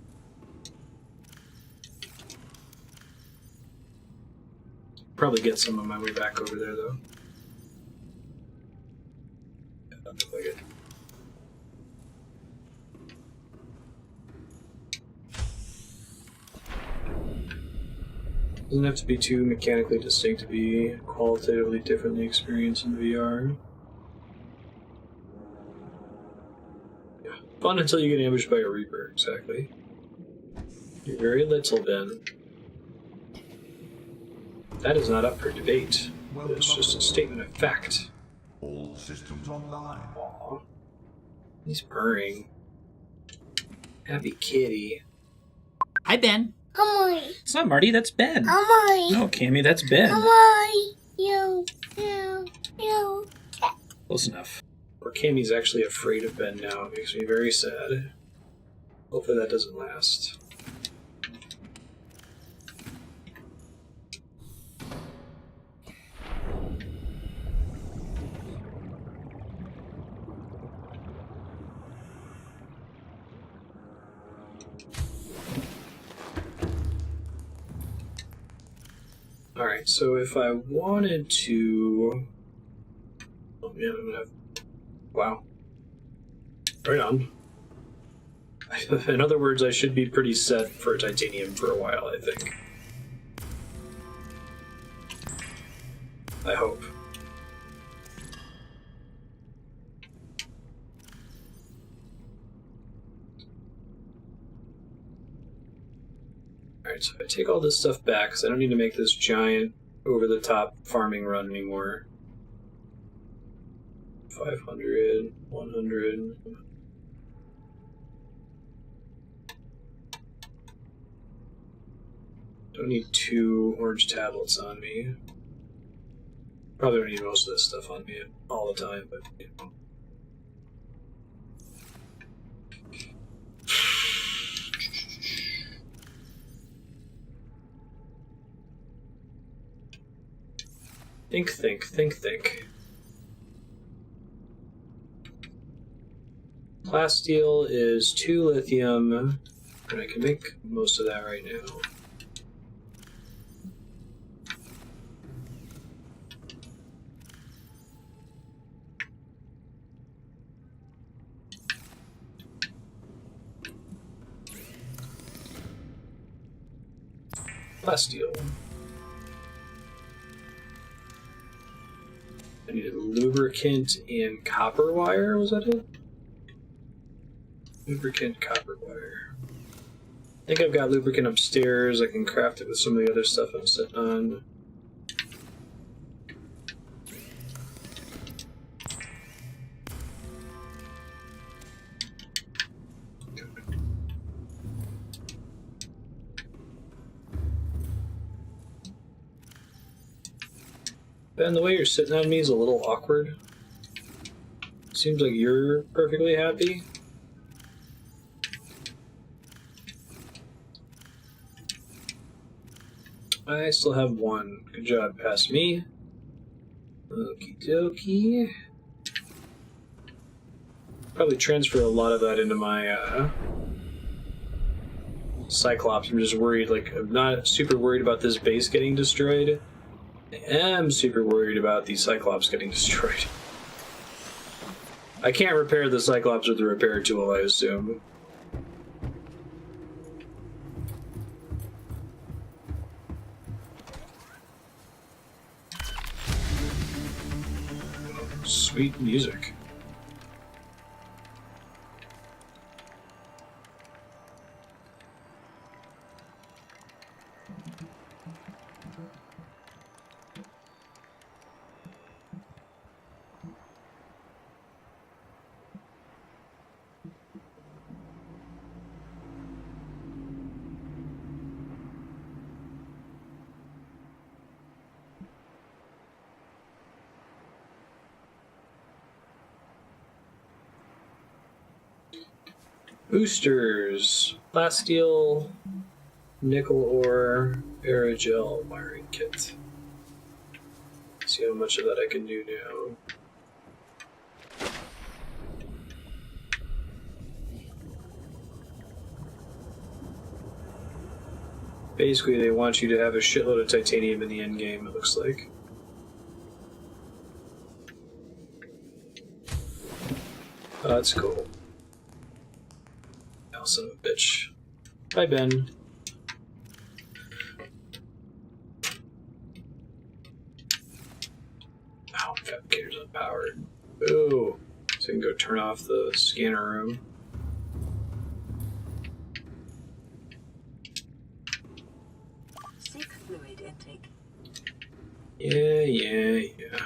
Probably get some on my way back over there, though. Yeah, that looks like it. Doesn't have to be too mechanically distinct to be qualitatively differently experienced in VR. Yeah, fun until you get ambushed by a Reaper, exactly. You're very little, Ben. That is not up for debate. It's just a statement of fact. All systems online. Aww. He's purring. Happy kitty. Hi, Ben. Hi. It's not Marty, that's Ben. Hi. No, Cammy, that's Ben. Hi. You. Close enough. Or Cammy's actually afraid of Ben now. It makes me very sad. Hopefully that doesn't last. Alright, so if I wanted to... Oh man, I'm gonna have... Wow. Right on. In other words, I should be pretty set for titanium for a while, I think. I hope. Alright, so I take all this stuff back, because I don't need to make this giant, over-the-top farming run anymore. 500, 100... Don't need 2 orange tablets on me. Probably don't need most of this stuff on me all the time, but, you know. Think. Plasteel is 2 lithium, And I can make most of that right now. Plasteel. I needed lubricant and copper wire, was that it? Lubricant, copper wire. I think I've got lubricant upstairs. I can craft it with some of the other stuff I'm sitting on. Ben, the way you're sitting on me is a little awkward. Seems like you're perfectly happy. I still have one. Good job, past me. Okie dokie. Probably transfer a lot of that into my Cyclops. I'm just worried, like, I'm not super worried about this base getting destroyed. I am super worried about the Cyclops getting destroyed. I can't repair the Cyclops with the repair tool, I assume. Sweet music. Boosters, plasteel, nickel ore, aerogel wiring kit. See how much of that I can do now. Basically, they want you to have a shitload of titanium in the endgame, it looks like. Oh, that's cool. Oh, son of a bitch. Bye, Ben. Oh, fabricator's unpowered. Ooh. So I can go turn off the scanner room. Seek fluid intake. Yeah.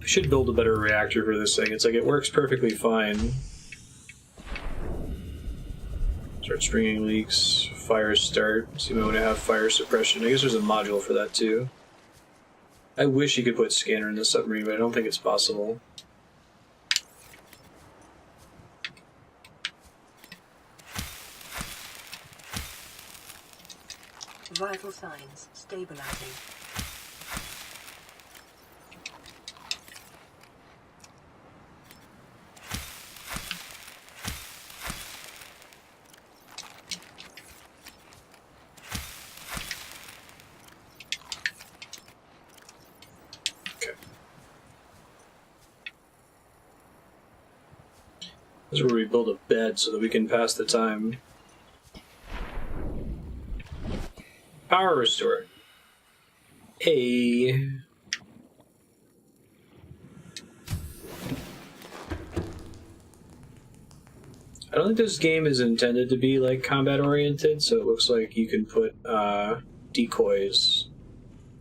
I should build a better reactor for this thing. It's like it works perfectly fine. Start stringing leaks, fire start. So you might want to have fire suppression. I guess there's a module for that too. I wish you could put scanner in the submarine, but I don't think it's possible. Vital signs stabilizing. This is where we build a bed so that we can pass the time. Power restore. Hey. I don't think this game is intended to be like combat oriented, so it looks like you can put decoys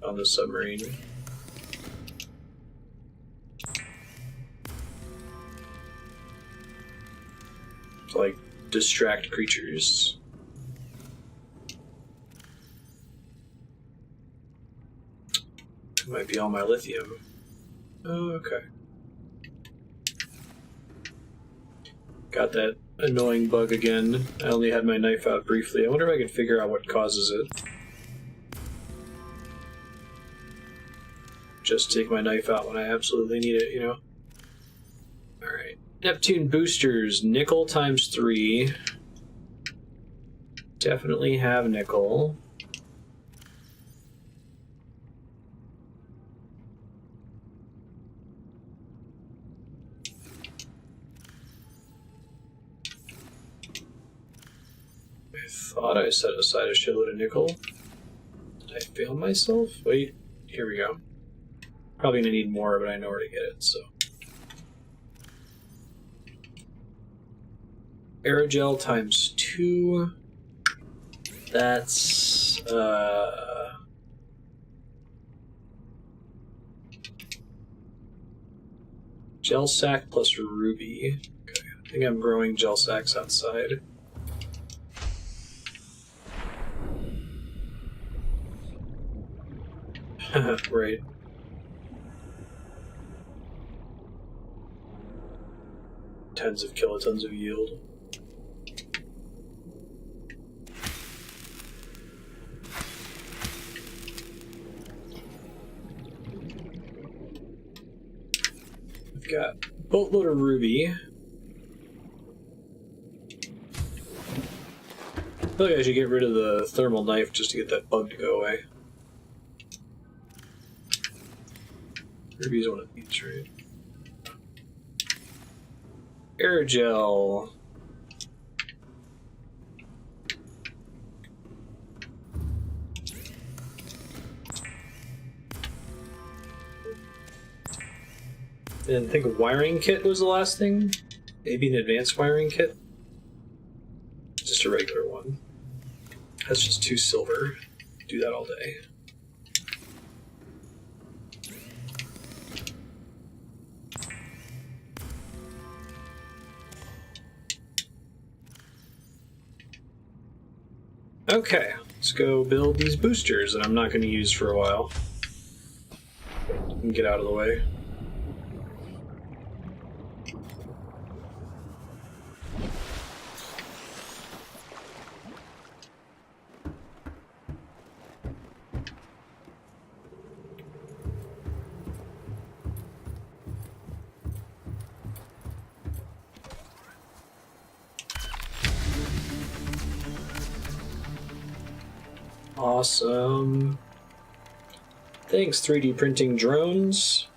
on the submarine. To like distract creatures. It might be all my lithium. Oh, okay. Got that annoying bug again. I only had my knife out briefly. I wonder if I can figure out what causes it. Just take my knife out when I absolutely need it, you know? Alright. Neptune boosters, nickel times 3. Definitely have nickel. I thought I set aside a shitload of nickel. Did I fail myself? Wait, here we go. Probably gonna need more, but I know where to get it, so. Aerogel times 2. That's, gel sack plus ruby. Okay, I think I'm growing gel sacks outside. Right. Tens of kilotons of yield. I've got a boatload of ruby. I feel like I should get rid of the thermal knife just to get that bug to go away. Ruby's one of these, right? Aerogel. And I think a wiring kit was the last thing. Maybe an advanced wiring kit. Just a regular one. That's just 2 silver. Do that all day. Okay, let's go build these boosters that I'm not going to use for a while. And get out of the way. Awesome. Thanks, 3D printing drones.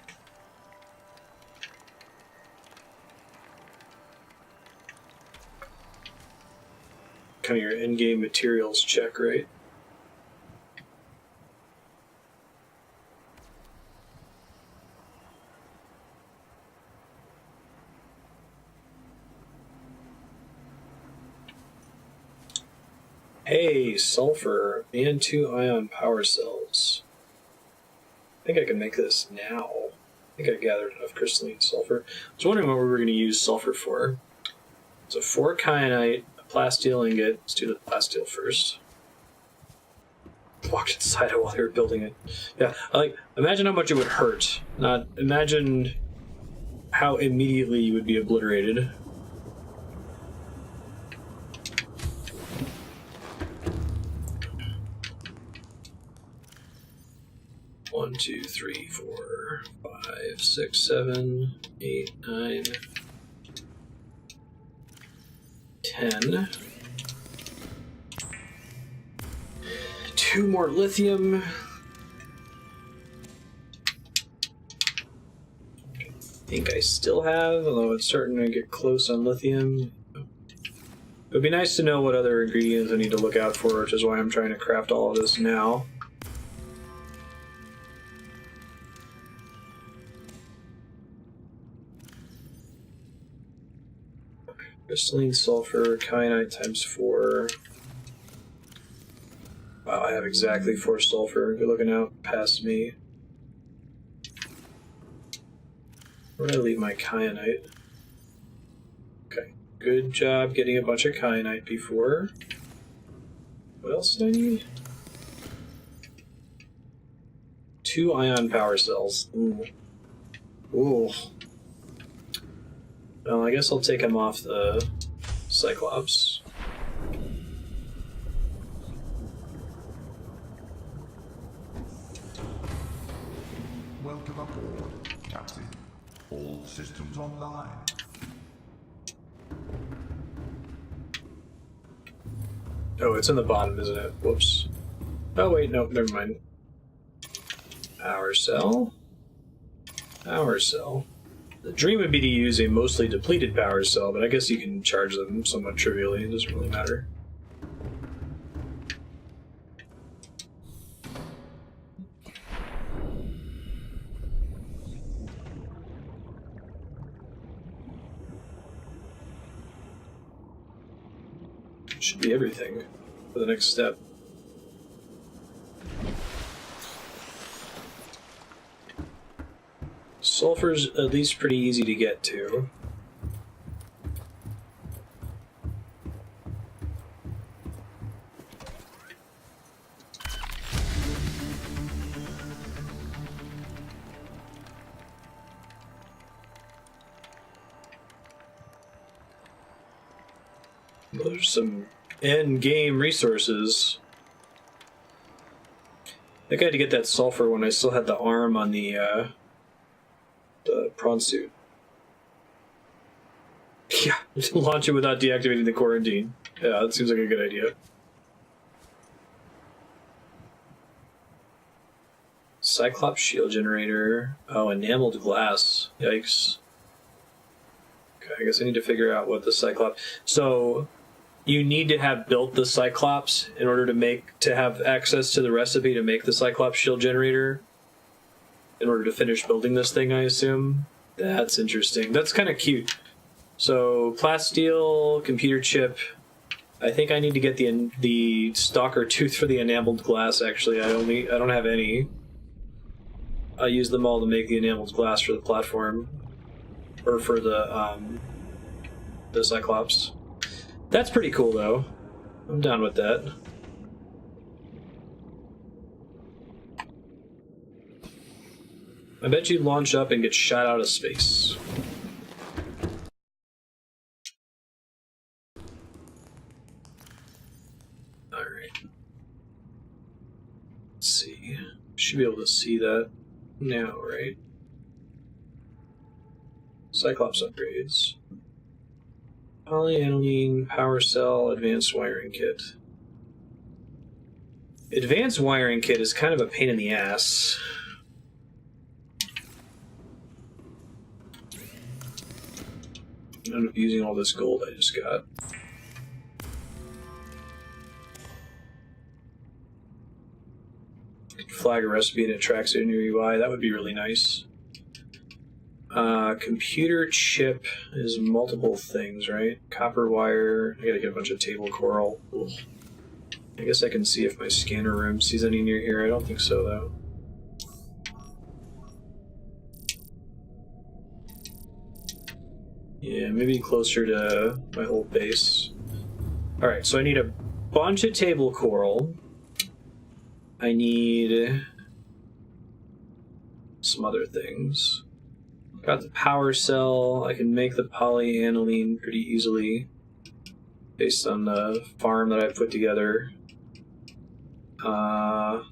Kind of your endgame materials check, right? Hey, sulfur and 2 ion power cells. I think I can make this now. I think I gathered enough crystalline sulfur. I was wondering what we were going to use sulfur for. So 4 kyanite, a plasteel ingot. Let's do the plasteel first. Walked inside it while they were building it. Yeah, imagine how much it would hurt. Not imagine how immediately you would be obliterated. One, 2, 3, 4, 5, 6, 7, 8, 9, 10. 2 more lithium. I think I still have, although it's starting to get close on lithium. It would be nice to know what other ingredients I need to look out for, which is why I'm trying to craft all of this now. Crystalline sulfur, kyanite times 4. Wow, I have exactly 4 sulfur. Good looking out past me. Where did I leave my kyanite? Okay, good job getting a bunch of kyanite before. What else did I need? 2 ion power cells. Ooh. Ooh. Well, I guess I'll take him off the Cyclops. Welcome aboard, Captain. All systems online. Oh, it's in the bottom, isn't it? Whoops. Oh, wait, no, never mind. Power cell. Power cell. The dream would be to use a mostly depleted power cell, but I guess you can charge them somewhat trivially. It doesn't really matter. Should be everything for the next step. Sulfur's at least pretty easy to get to. There's some end-game resources. I think I had to get that sulfur when I still had the arm on the prawn suit. Yeah, launch it without deactivating the quarantine. Yeah, that seems like a good idea. Cyclops shield generator. Oh, enameled glass. Yikes. Okay, I guess I need to figure out what the Cyclops... So, you need to have built the Cyclops in order to have access to the recipe to make the Cyclops shield generator in order to finish building this thing, I assume. That's interesting. That's kind of cute. So, plasteel, computer chip. I think I need to get the stalker tooth for the enameled glass, actually. I don't have any. I use them all to make the enameled glass for the platform. Or for the Cyclops. That's pretty cool, though. I'm down with that. I bet you launch up and get shot out of space. Alright. Let's see. Should be able to see that now, right? Cyclops upgrades. Polyaniline, power cell, advanced wiring kit. Advanced wiring kit is kind of a pain in the ass. I end up using all this gold I just got. Flag a recipe and it tracks it in your UI. That would be really nice. Computer chip is multiple things, right? Copper wire. I gotta get a bunch of table coral. Ugh. I guess I can see if my scanner room sees any near here. I don't think so, though. Yeah, maybe closer to my old base. Alright, so I need a bunch of table coral. I need some other things. Got the power cell. I can make the polyaniline pretty easily based on the farm that I put together. I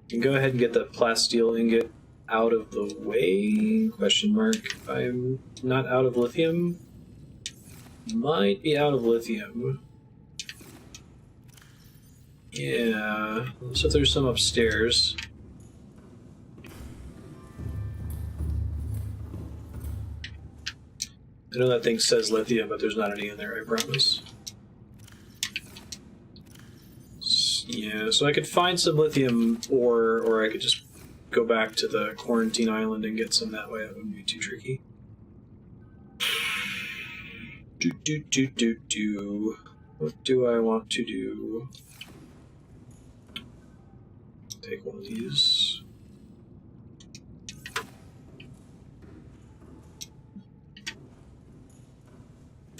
can go ahead and get the plasteel ingot out of the way? Question mark. I'm not out of lithium. Might be out of lithium. Yeah. Looks like there's some upstairs. I know that thing says lithium, but there's not any in there, I promise. Yeah, so I could find some lithium ore, or I could just go back to the quarantine island and get some that way. That wouldn't be too tricky. What do I want to do? Take one of these.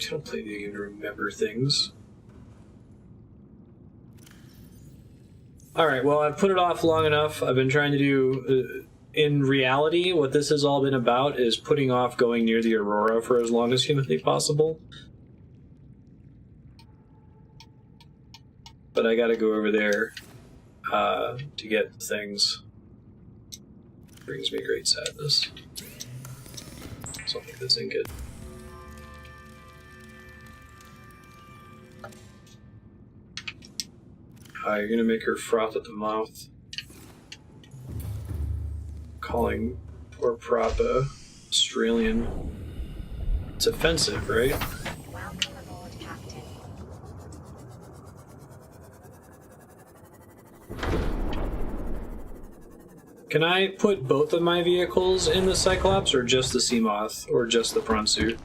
I don't play the game to remember things. Alright, well, I've put it off long enough. I've been trying to do... in reality, what this has all been about is putting off going near the Aurora for as long as humanly possible. But I gotta go over there to get things. Brings me great sadness. Something that's ingot. You're gonna make her froth at the mouth. Calling poor Prappa Australian. It's offensive, right? Welcome aboard, Captain. Can I put both of my vehicles in the Cyclops, or just the Seamoth, or just the prawn suit?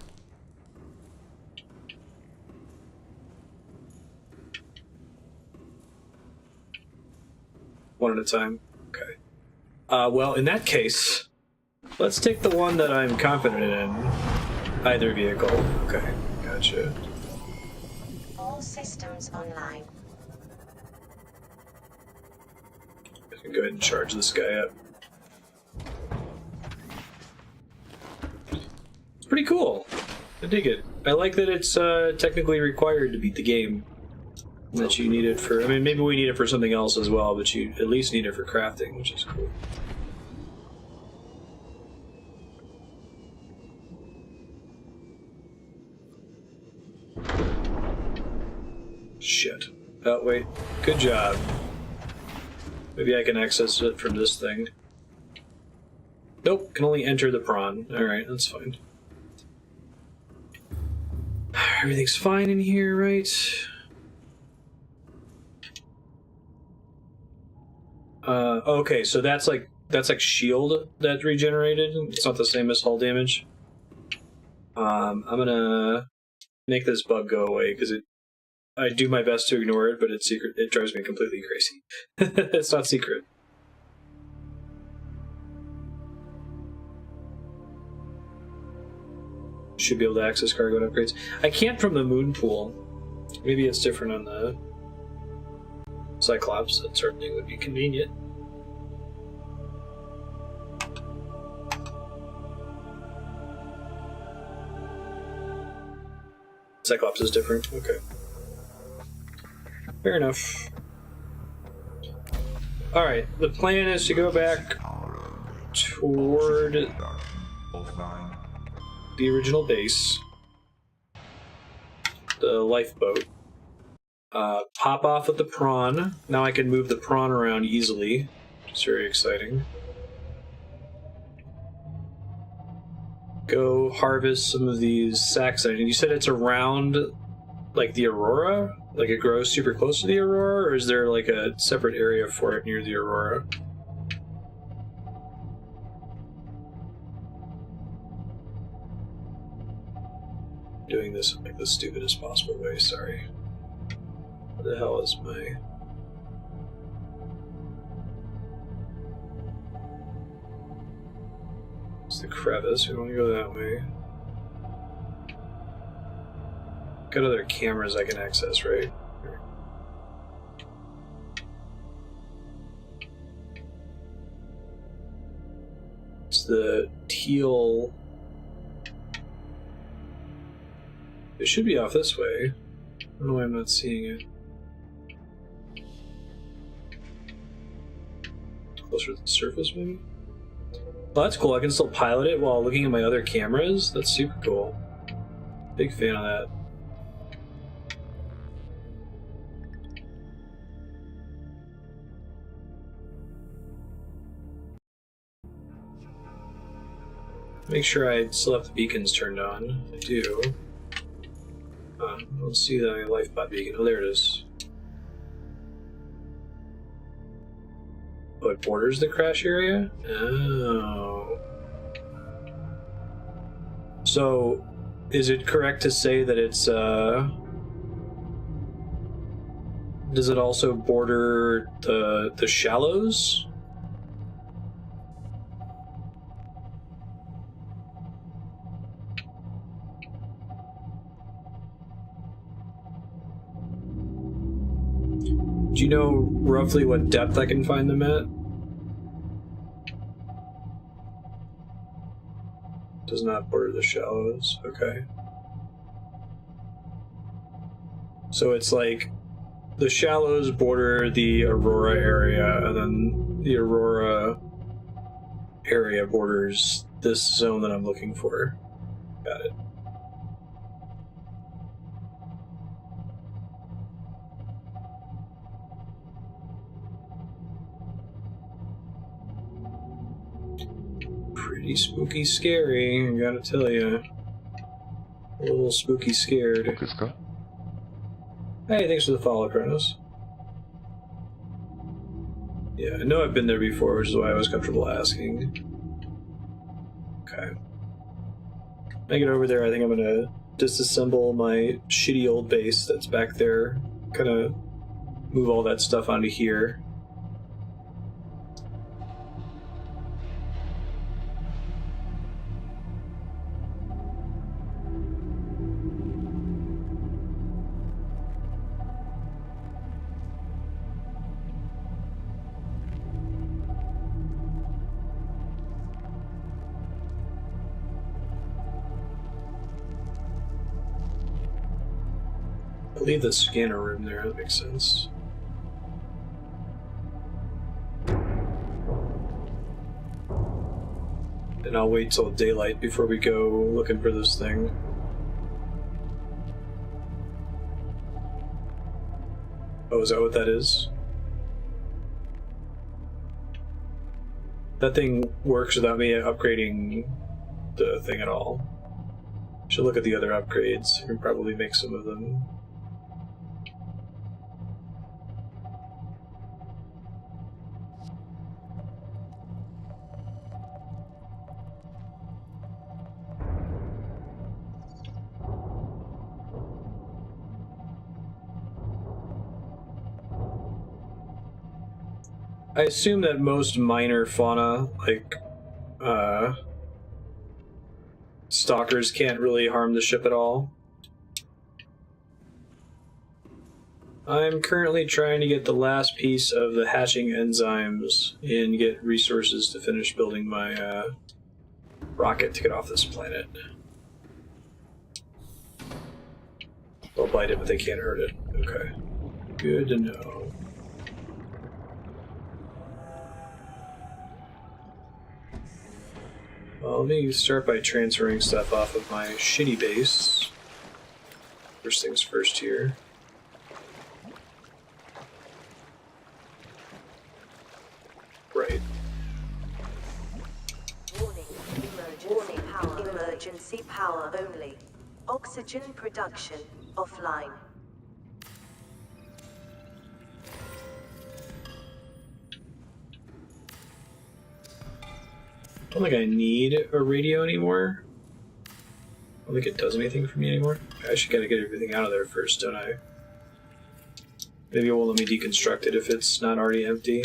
One at a time. Okay. Well, in that case, let's take the one that I'm confident in. Either vehicle. Okay, gotcha. All systems online. I can go ahead and charge this guy up. It's pretty cool. I dig it. I like that it's technically required to beat the game. That you need it for... I mean, maybe we need it for something else as well, but you at least need it for crafting, which is cool. Shit. Oh, wait. Good job. Maybe I can access it from this thing. Nope, can only enter the prawn. Alright, that's fine. Everything's fine in here, right? Okay, so that's like shield that regenerated. It's not the same as hull damage. I'm gonna make this bug go away because I do my best to ignore it, but it's secret. It drives me completely crazy. It's not secret. Should be able to access cargo and upgrades. I can't from the moon pool. Maybe it's different on the Cyclops. That certainly would be convenient. Cyclops is different. Okay. Fair enough. Alright, the plan is to go back toward Offline. the original base. The lifeboat. Pop off with the prawn. Now I can move the prawn around easily, which is very exciting. Go harvest some of these sacks. And you said it's around, like, the Aurora? Like, it grows super close to the Aurora? Or is there, like, a separate area for it near the Aurora? Doing this in, like, the stupidest possible way, sorry. What the hell is my... It's the crevice, we don't want to go that way. Got other cameras I can access, right? It's the teal... It should be off this way. I don't know why I'm not seeing it. Closer to the surface, maybe? Well, that's cool. I can still pilot it while looking at my other cameras. That's super cool. Big fan of that. Make sure I still have the beacons turned on. I do. Let's see the lifebot beacon. Oh, there it is. Oh, it borders the crash area? Oh. So, is it correct to say that it's, does it also border the shallows? Do you know roughly what depth I can find them at? Does not border the shallows. Okay. So it's like the shallows border the Aurora area, and then the Aurora area borders this zone that I'm looking for. Got it. Pretty spooky scary, I gotta tell you. A little spooky scared. Hey, thanks for the follow, Kronos. Yeah, I know I've been there before, which is why I was comfortable asking. Okay. When I get over there, I think I'm gonna disassemble my shitty old base that's back there. Kinda move all that stuff onto here. I'll leave the scanner room there, that makes sense. And I'll wait till daylight before we go looking for this thing. Oh, is that what that is? That thing works without me upgrading the thing at all. Should look at the other upgrades. I can probably make some of them. I assume that most minor fauna, like, stalkers can't really harm the ship at all. I'm currently trying to get the last piece of the hatching enzymes and get resources to finish building my, rocket to get off this planet. They'll bite it, but they can't hurt it. Okay. Good to know. Well, let me start by transferring stuff off of my shitty base. First things first here. Right. Emergency power only. Oxygen production offline. I don't think I need a radio anymore. I don't think it does anything for me anymore. I should gotta get everything out of there first, don't I? Maybe it won't let me deconstruct it if it's not already empty.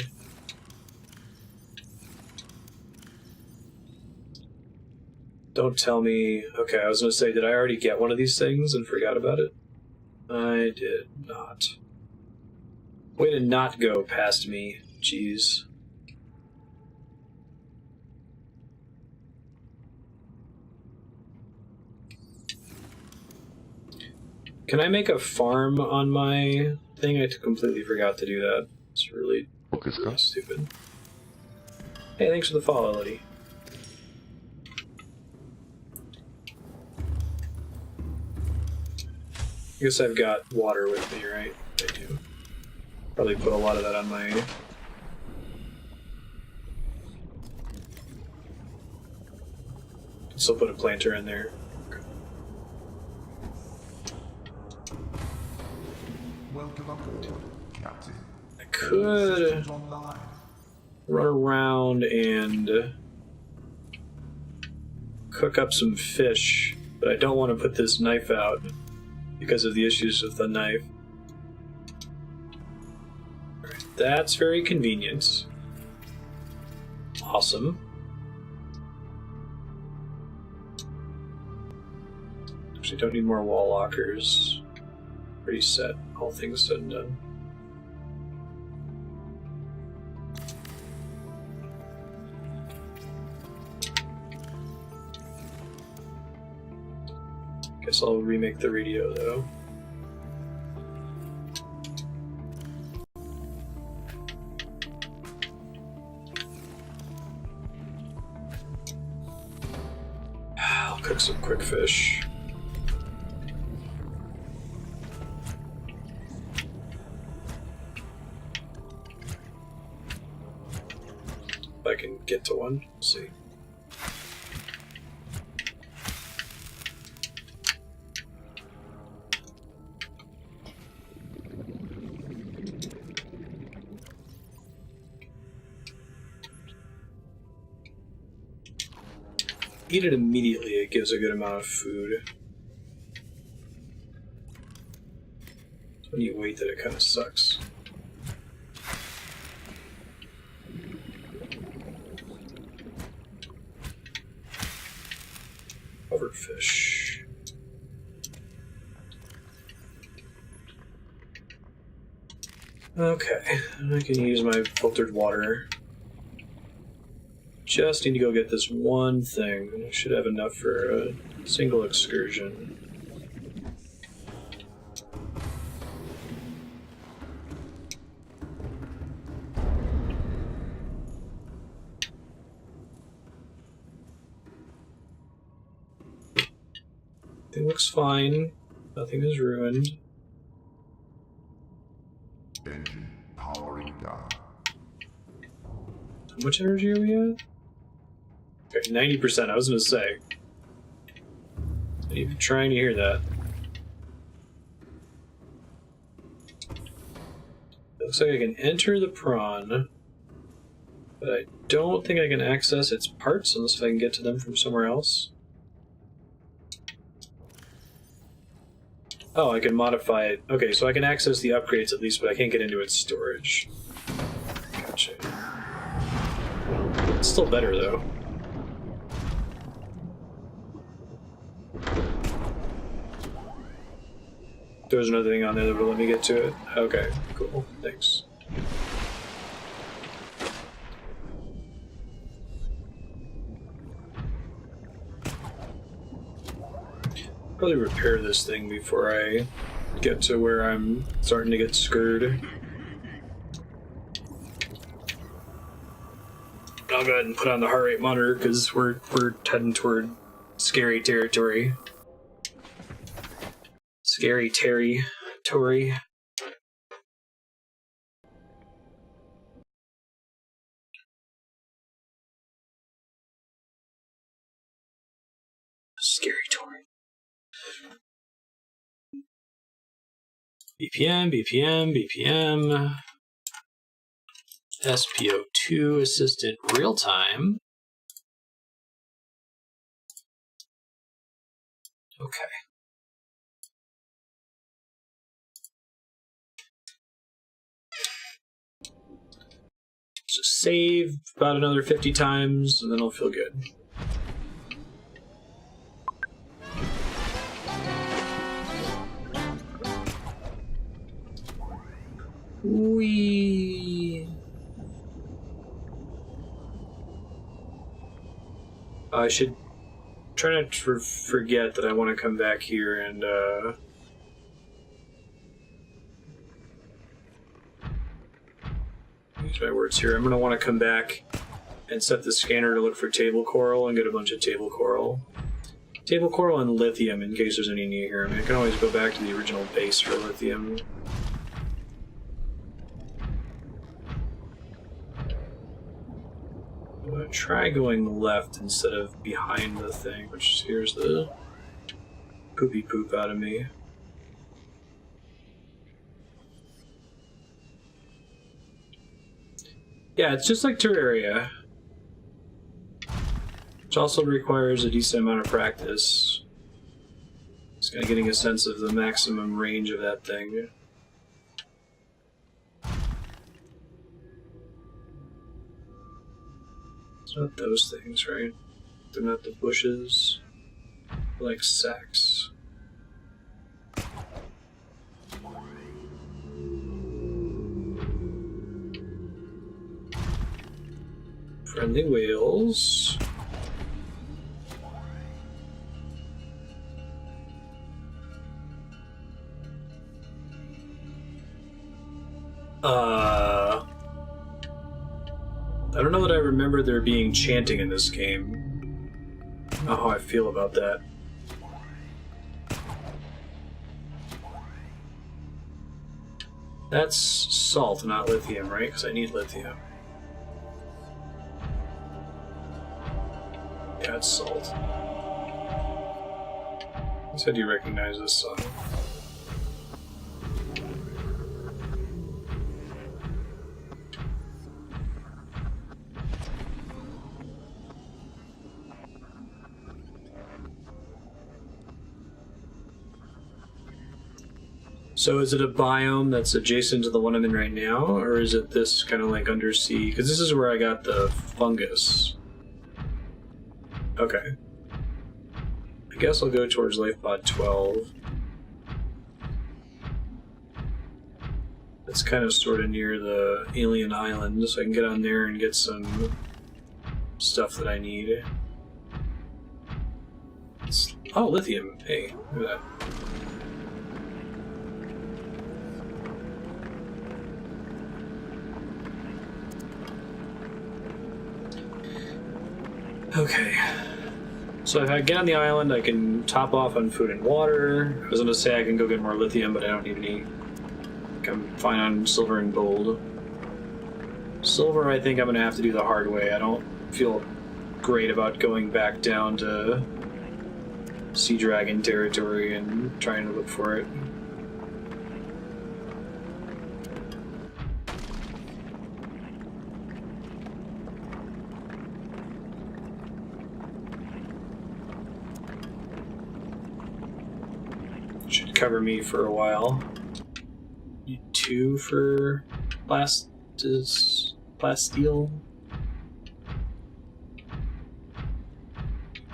Don't tell me... Okay, I was gonna say, did I already get one of these things and forgot about it? I did not. Way to not go past me. Jeez. Can I make a farm on my thing? I completely forgot to do that. It's really stupid. Hey, thanks for the follow, Liddy. I guess I've got water with me, right? I do. Probably put a lot of that on my... Still put a planter in there. Welcome aboard, Captain. I could run around and cook up some fish, but I don't want to put this knife out because of the issues with the knife. Alright, that's very convenient. Awesome. Actually, don't need more wall lockers. Pretty set, all things said and done. Guess I'll remake the radio though. I'll cook some quick fish. If I can get to one, let's see. eat it immediately, it gives a good amount of food. When you wait, that it kind of sucks. Overfish. Okay, I can use my filtered water. Just need to go get this one thing. I should have enough for a single excursion. Everything looks fine. Nothing is ruined. Engine powering down. How much energy are we at? Okay, 90%, I was gonna say. I'm trying to hear that. It looks like I can enter the prawn, but I don't think I can access its parts unless I can get to them from somewhere else. Oh, I can modify it. Okay, so I can access the upgrades at least, but I can't get into its storage. Gotcha. It's still better, though. There's another thing on there that will let me get to it. Okay, cool. Thanks. Probably repair this thing before I get to where I'm starting to get screwed. I'll go ahead and put on the heart rate monitor because we're heading toward scary territory. Scary territory. Scary Tory. BPM. SPO2 assisted real time. Okay. Just save about another 50 times and then I'll feel good. Whee! I should try not to forget that I want to come back here and use my words here. I'm going to want to come back and set the scanner to look for table coral and get a bunch of table coral. Table coral and lithium in case there's any near here. I mean, I can always go back to the original base for lithium. I'm going to try going left instead of behind the thing, which scares the poopy poop out of me. Yeah, it's just like Terraria, which also requires a decent amount of practice. Just kind of getting a sense of the maximum range of that thing. It's not those things, right? They're not the bushes. They're like sacks. Friendly whales. I don't know that I remember there being chanting in this game. I don't know how I feel about that. That's salt, not lithium, right? Because I need lithium. Yeah, it's salt. So do you recognize this song? So is it a biome that's adjacent to the one I'm in right now, or is it this kind of like undersea? Because this is where I got the fungus. Okay. I guess I'll go towards Life Pod 12. It's kind of sort of near the alien island, so I can get on there and get some stuff that I need. Oh, lithium. Hey, look at that. Okay. So if I get on the island, I can top off on food and water. I was gonna say I can go get more lithium, but I don't need any. I'm fine on silver and gold. Silver, I think I'm gonna have to do the hard way. I don't feel great about going back down to Sea Dragon territory and trying to look for it. Should cover me for a while. Need 2 for plasteel.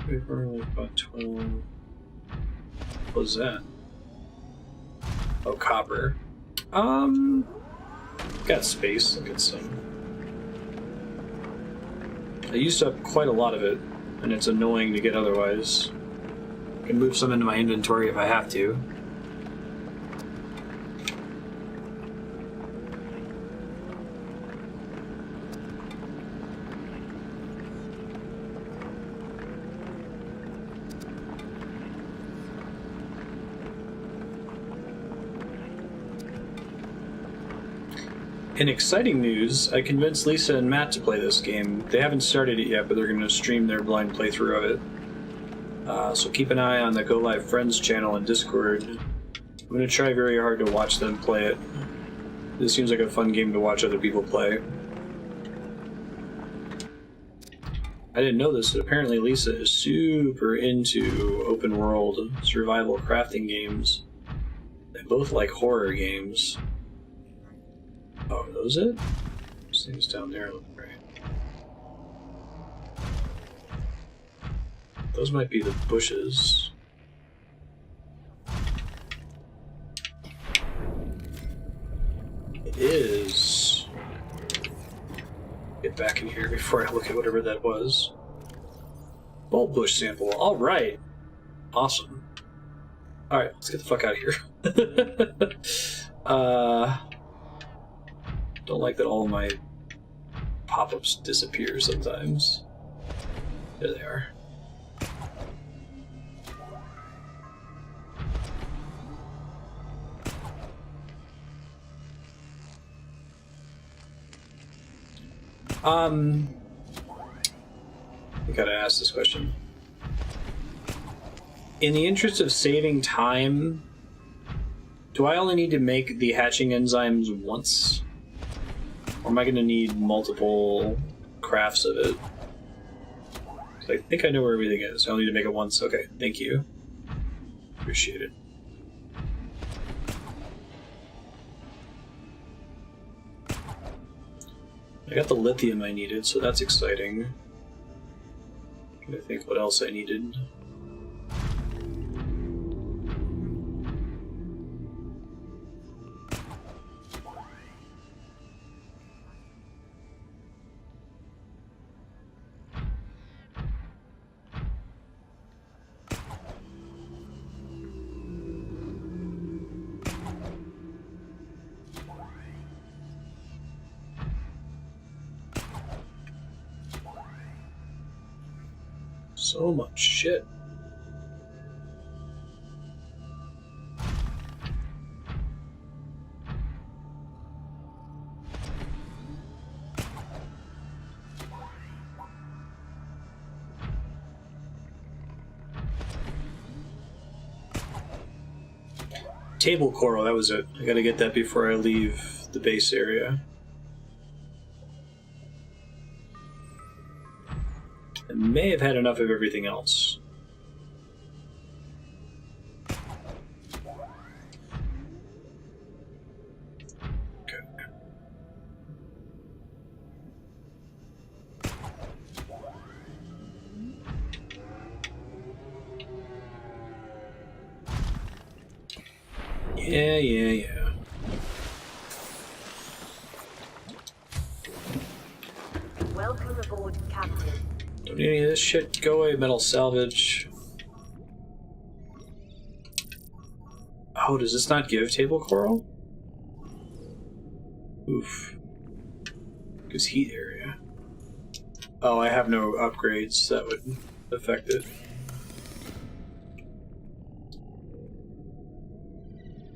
We're like about 12. What was that? Oh, copper. Got space. I'll get some. I used up quite a lot of it, and it's annoying to get otherwise. I can move some into my inventory if I have to. In exciting news, I convinced Lisa and Matt to play this game. They haven't started it yet, but they're going to stream their blind playthrough of it. So keep an eye on the Go Live Friends channel and Discord. I'm going to try very hard to watch them play it. This seems like a fun game to watch other people play. I didn't know this, but apparently Lisa is super into open world survival crafting games. They both like horror games. Oh, are those it? Those things down there look right. Those might be the bushes. It is. Get back in here before I look at whatever that was. Bulb bush sample. Alright. Awesome. Alright, let's get the fuck out of here. Don't like that all my pop-ups disappear sometimes. There they are. I gotta ask this question. In the interest of saving time, do I only need to make the hatching enzymes once? Or am I going to need multiple crafts of it? So I think I know where everything is. I only need to make it once. Okay, thank you. Appreciate it. I got the lithium I needed, so that's exciting. I'm trying to think what else I needed. So much shit. Table coral, that was it. I gotta get that before I leave the base area. I may have had enough of everything else. Yeah. Welcome aboard, Captain. Don't need any of this shit. Go away, metal salvage. Oh, does this not give table coral? Oof. Gives heat area. Oh, I have no upgrades that would affect it.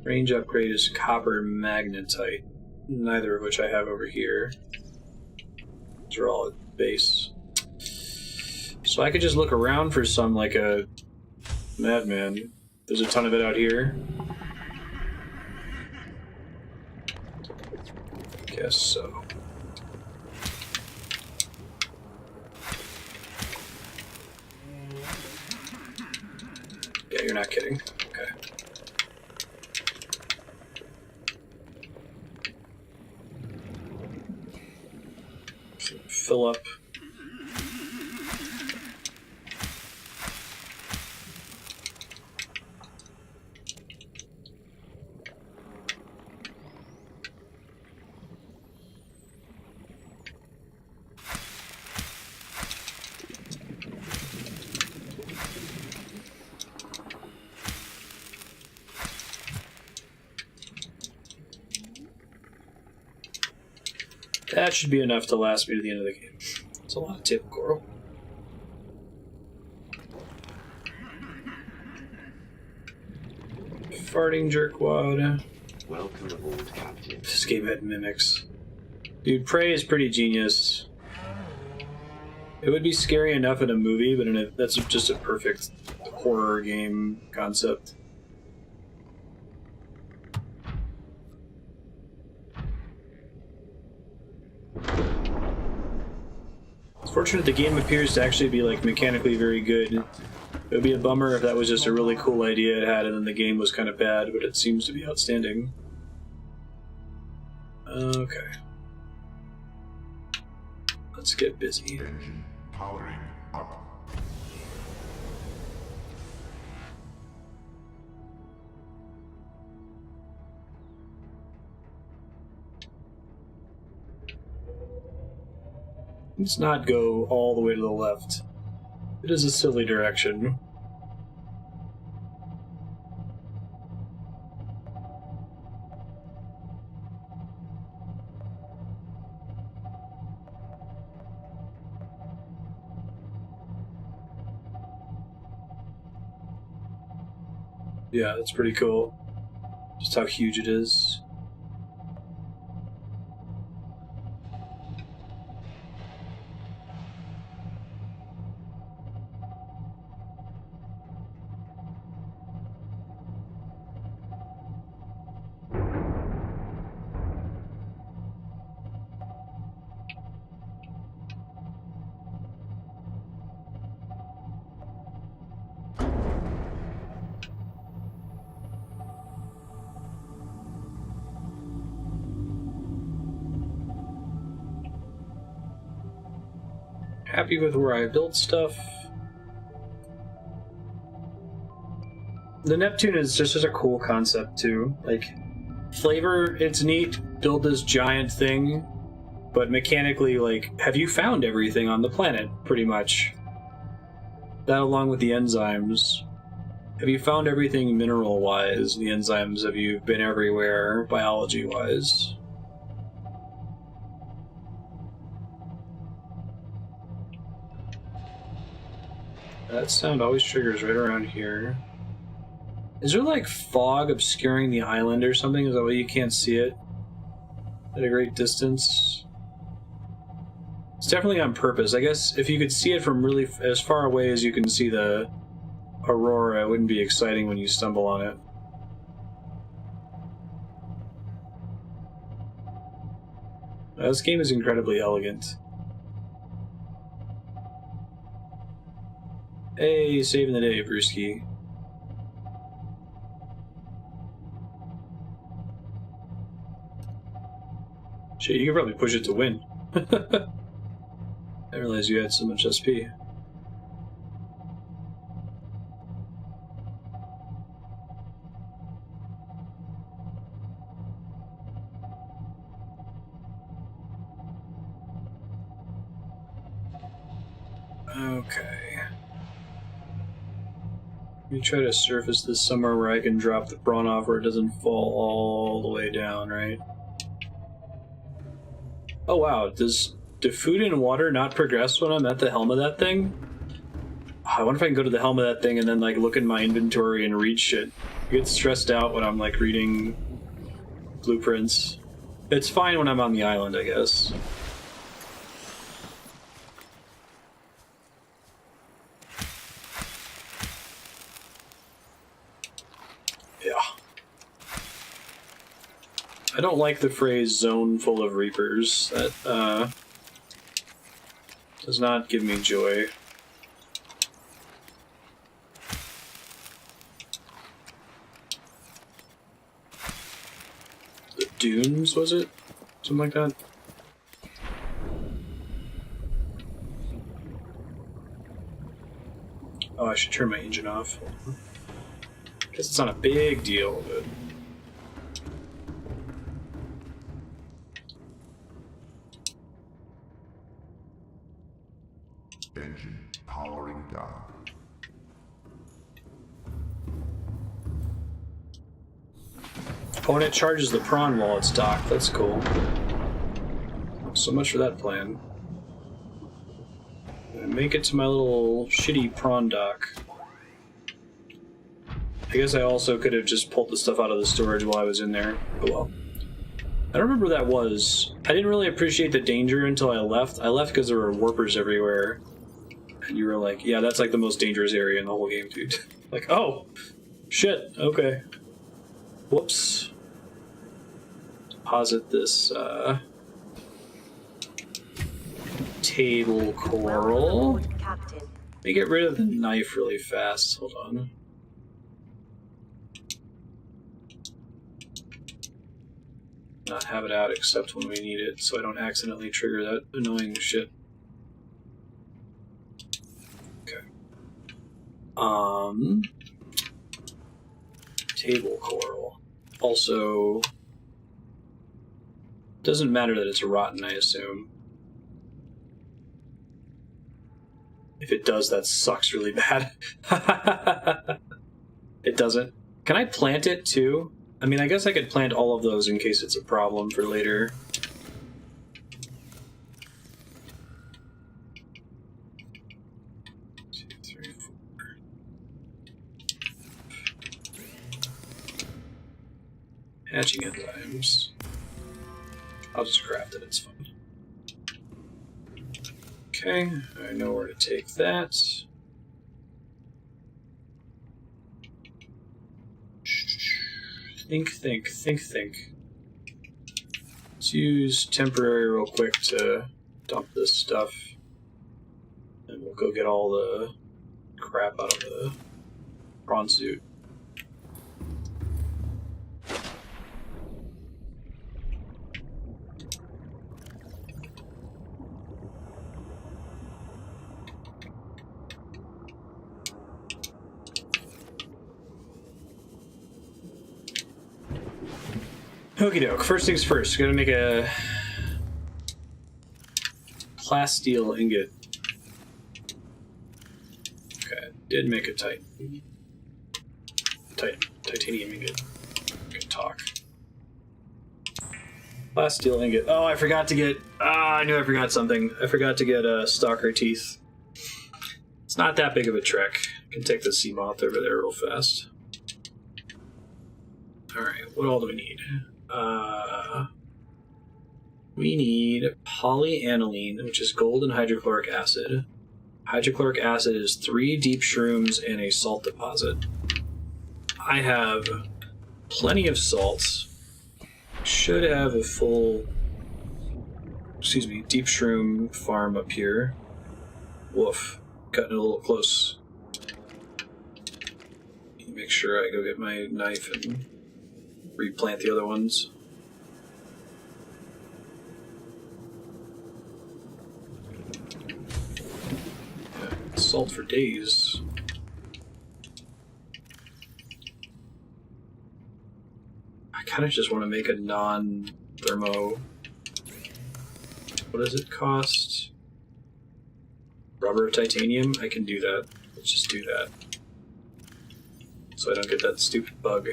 Range upgrade is copper magnetite, neither of which I have over here. These are all at base. So I could just look around for some like a madman. There's a ton of it out here. Guess so. Yeah, you're not kidding. Okay. Fill up. That should be enough to last me to the end of the game. It's a lot of table coral. Farting jerkwad. Welcome aboard, Captain. This game had mimics. Dude, Prey is pretty genius. It would be scary enough in a movie, but that's just a perfect horror game concept. It's fortunate the game appears to actually be like mechanically very good. It would be a bummer if that was just a really cool idea it had and then the game was kind of bad, but it seems to be outstanding. Okay. Let's get busy. Engine powering up. Let's not go all the way to the left. It is a silly direction. Yeah, that's pretty cool. Just how huge it is. Happy with where I built stuff. The Neptune is just such a cool concept too. Like, flavor, it's neat, build this giant thing, but mechanically, like, have you found everything on the planet, pretty much? That along with the enzymes. Have you found everything mineral-wise? The enzymes, have you been everywhere, biology-wise? That sound always triggers right around here. Is there like fog obscuring the island or something? Is that why you can't see it at a great distance? It's definitely on purpose. I guess if you could see it from really as far away as you can see the aurora, it wouldn't be exciting when you stumble on it. This game is incredibly elegant. Hey, saving the day, Brewski. Shit, you can probably push it to win. I didn't realize you had so much SP. Okay. Let me try to surface this somewhere where I can drop the prawn off where it doesn't fall all the way down, right? Oh wow, do food and water not progress when I'm at the helm of that thing? I wonder if I can go to the helm of that thing and then like look in my inventory and read shit. I get stressed out when I'm like reading blueprints. It's fine when I'm on the island, I guess. Yeah. I don't like the phrase zone full of reapers. That does not give me joy. The dunes, was it? Something like that? Oh, I should turn my engine off. Guess it's not a big deal, but... Engine powering down. Oh, and it charges the prawn while it's docked. That's cool. So much for that plan. Make it to my little shitty prawn dock. I guess I also could have just pulled the stuff out of the storage while I was in there. Oh well. I don't remember where that was. I didn't really appreciate the danger until I left. I left because there were warpers everywhere. And you were like, yeah, that's like the most dangerous area in the whole game, dude. Like, oh! Shit, okay. Whoops. Deposit this, table coral. Welcome aboard, Captain. Let me get rid of the knife really fast. Hold on. Not have it out except when we need it, so I don't accidentally trigger that annoying shit. Okay. Table coral. Also, doesn't matter that it's rotten, I assume. If it does, that sucks really bad. It doesn't. Can I plant it too? I mean, I guess I could plant all of those in case it's a problem for later. Two, three, four. Hatching enzymes. I'll just craft it, it's fine. Okay, I know where to take that. Think. Let's use temporary real quick to dump this stuff. And we'll go get all the crap out of the prawn suit. Okie doke. First things first, gotta make a plasteel ingot. Okay, did make a titanium ingot. Good talk. Plasteel ingot. Oh, I forgot to get. I knew I forgot something. I forgot to get stalker teeth. It's not that big of a trek. I can take the sea moth over there real fast. All right, what all do we need? We need polyaniline, which is gold and hydrochloric acid. Hydrochloric acid is 3 deep shrooms and a salt deposit. I have plenty of salts. Should have a full, deep shroom farm up here. Woof, cutting it a little close. Make sure I go get my knife and replant the other ones. Salt for days. I kind of just want to make a non-thermo. What does it cost? Rubber, titanium, I can do that. Let's just do that. So I don't get that stupid bug.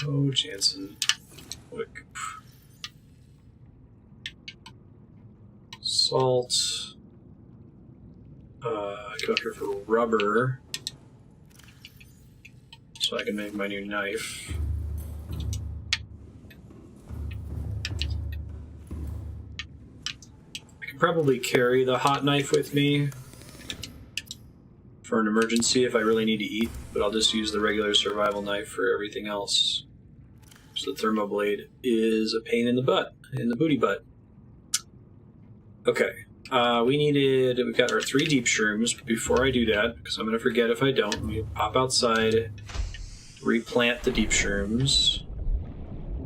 Oh, Jansen. What a goof. Salt. I go up here for rubber. So I can make my new knife. I can probably carry the hot knife with me for an emergency if I really need to eat, but I'll just use the regular survival knife for everything else. So the thermoblade is a pain in the butt, in the booty butt. Okay, we've got our 3 deep shrooms, but before I do that, because I'm going to forget if I don't, let me pop outside, replant the deep shrooms.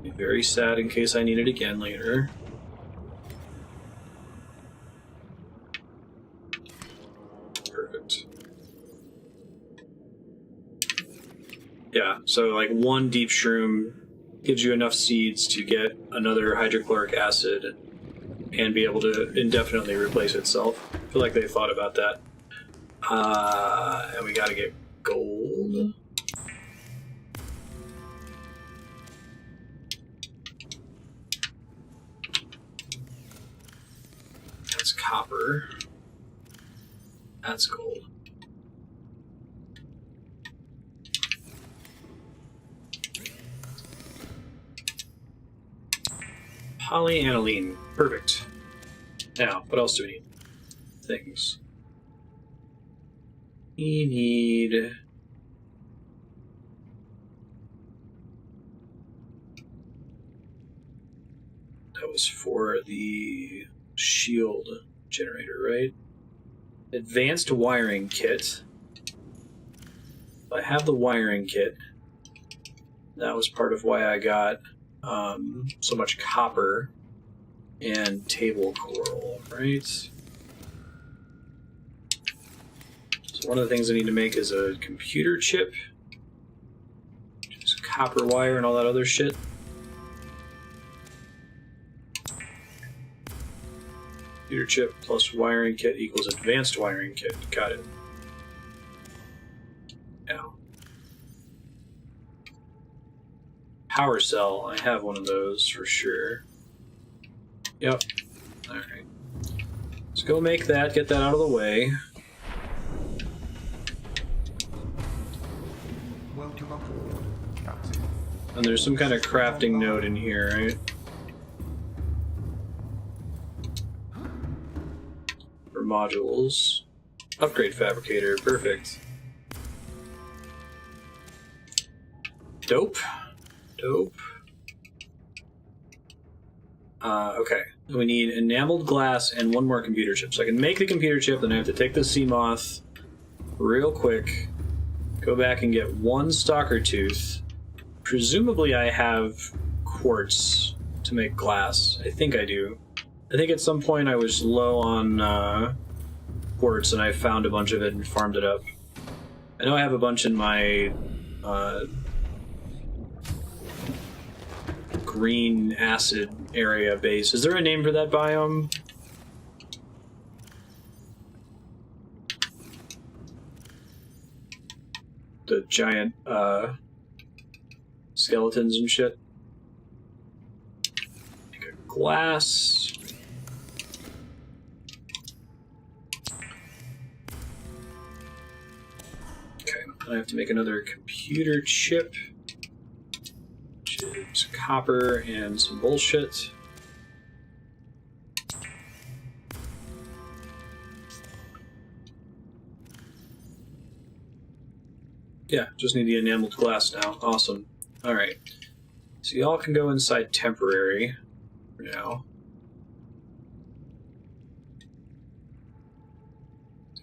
Be very sad in case I need it again later. Perfect. Yeah, so like 1 deep shroom gives you enough seeds to get another hydrochloric acid and be able to indefinitely replace itself. I feel like they thought about that. And we gotta get gold. That's copper. That's gold. Polyaniline. Perfect. Now, what else do we need? Things. We need... That was for the shield generator, right? Advanced wiring kit. I have the wiring kit. That was part of why I got so much copper and table coral, right? So one of the things I need to make is a computer chip. Just copper wire and all that other shit. Computer chip plus wiring kit equals advanced wiring kit. Got it. Now. Power cell. I have one of those for sure. Yep. Alright. Let's go make that, get that out of the way. Welcome aboard, Captain. And there's some kind of crafting node in here, right? For modules. Upgrade fabricator, perfect. Dope. Dope. Okay. We need enameled glass and 1 more computer chip. So I can make the computer chip, then I have to take the Seamoth real quick, go back and get 1 stalker tooth. Presumably I have quartz to make glass. I think I do. I think at some point I was low on quartz and I found a bunch of it and farmed it up. I know I have a bunch in my green acid area base. Is there a name for that biome? The giant skeletons and shit. Make a glass. Okay, I have to make another computer chip. Some copper and some bullshit. Yeah, just need the enameled glass now. Awesome. Alright. So y'all can go inside temporary for now.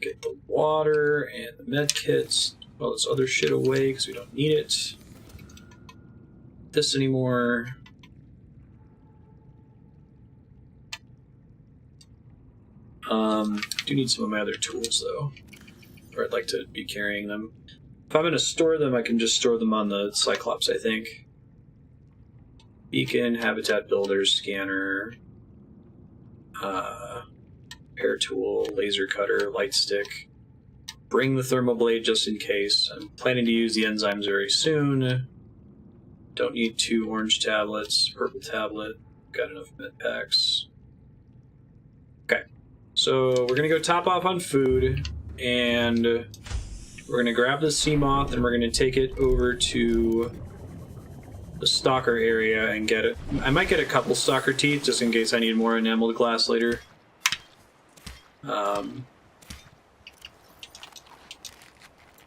Get the water and the med kits, all this other shit away because we don't need it. This anymore. Do need some of my other tools though, or I'd like to be carrying them. If I'm going to store them, I can just store them on the Cyclops, I think. Beacon, habitat builder, scanner, repair tool, laser cutter, light stick. Bring the thermal blade just in case. I'm planning to use the enzymes very soon. Don't need 2 orange tablets, purple tablet. Got enough med packs. Okay, so we're gonna go top off on food, and we're gonna grab the sea moth, and we're gonna take it over to the stalker area and get it. I might get a couple stalker teeth just in case I need more enameled glass later.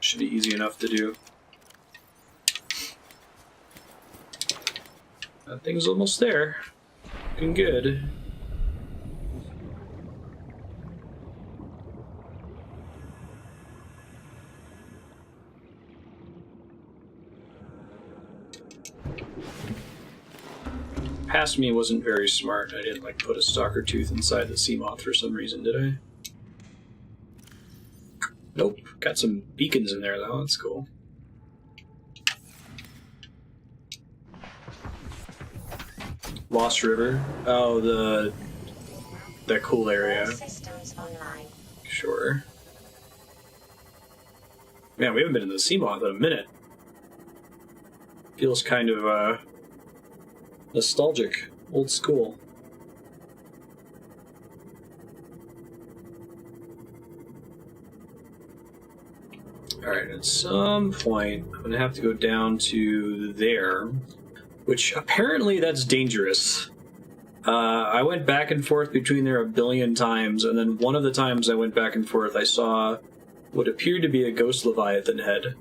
Should be easy enough to do. That thing's almost there. Looking good. Past me wasn't very smart. I didn't like put a stalker tooth inside the sea moth for some reason, did I? Nope. Got some beacons in there though. That's cool. Lost River. Oh, that cool area. All systems online. Sure. Man, we haven't been in the sea moth in a minute. Feels kind of nostalgic, old school. Alright, at some point, I'm gonna have to go down to there, which apparently that's dangerous. I went back and forth between there a billion times, and then one of the times I went back and forth, I saw what appeared to be a ghost Leviathan head.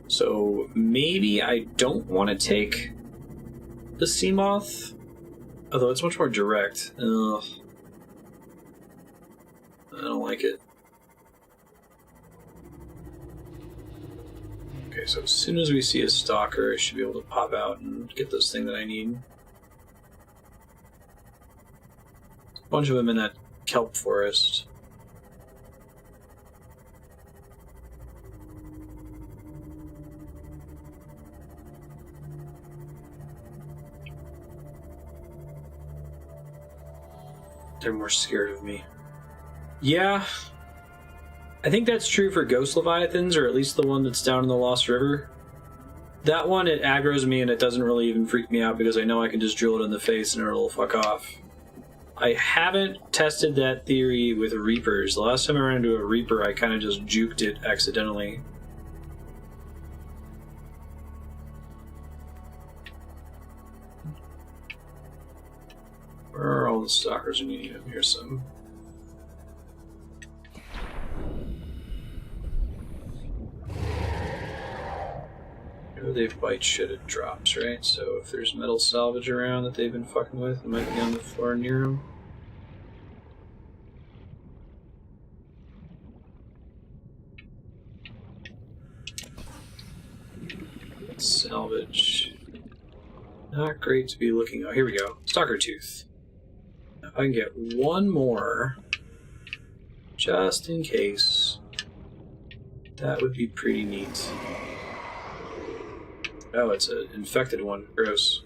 So maybe I don't want to take the sea moth, although it's much more direct. Ugh. I don't like it. Okay, so as soon as we see a stalker, I should be able to pop out and get this thing that I need. A bunch of them in that kelp forest. They're more scared of me. Yeah, I think that's true for ghost leviathans, or at least the one that's down in the Lost River. That one, it aggroes me and it doesn't really even freak me out because I know I can just drill it in the face and it'll fuck off. I haven't tested that theory with Reapers. The last time I ran into a Reaper, I kind of just juked it accidentally. Where are all the stalkers we need? Here's some. They bite shit at drops, right? So if there's metal salvage around that they've been fucking with, it might be on the floor near them. Salvage. Not great to be looking. Oh, here we go. Stalker tooth. If I can get one more, just in case, that would be pretty neat. Oh, it's an infected one. Gross.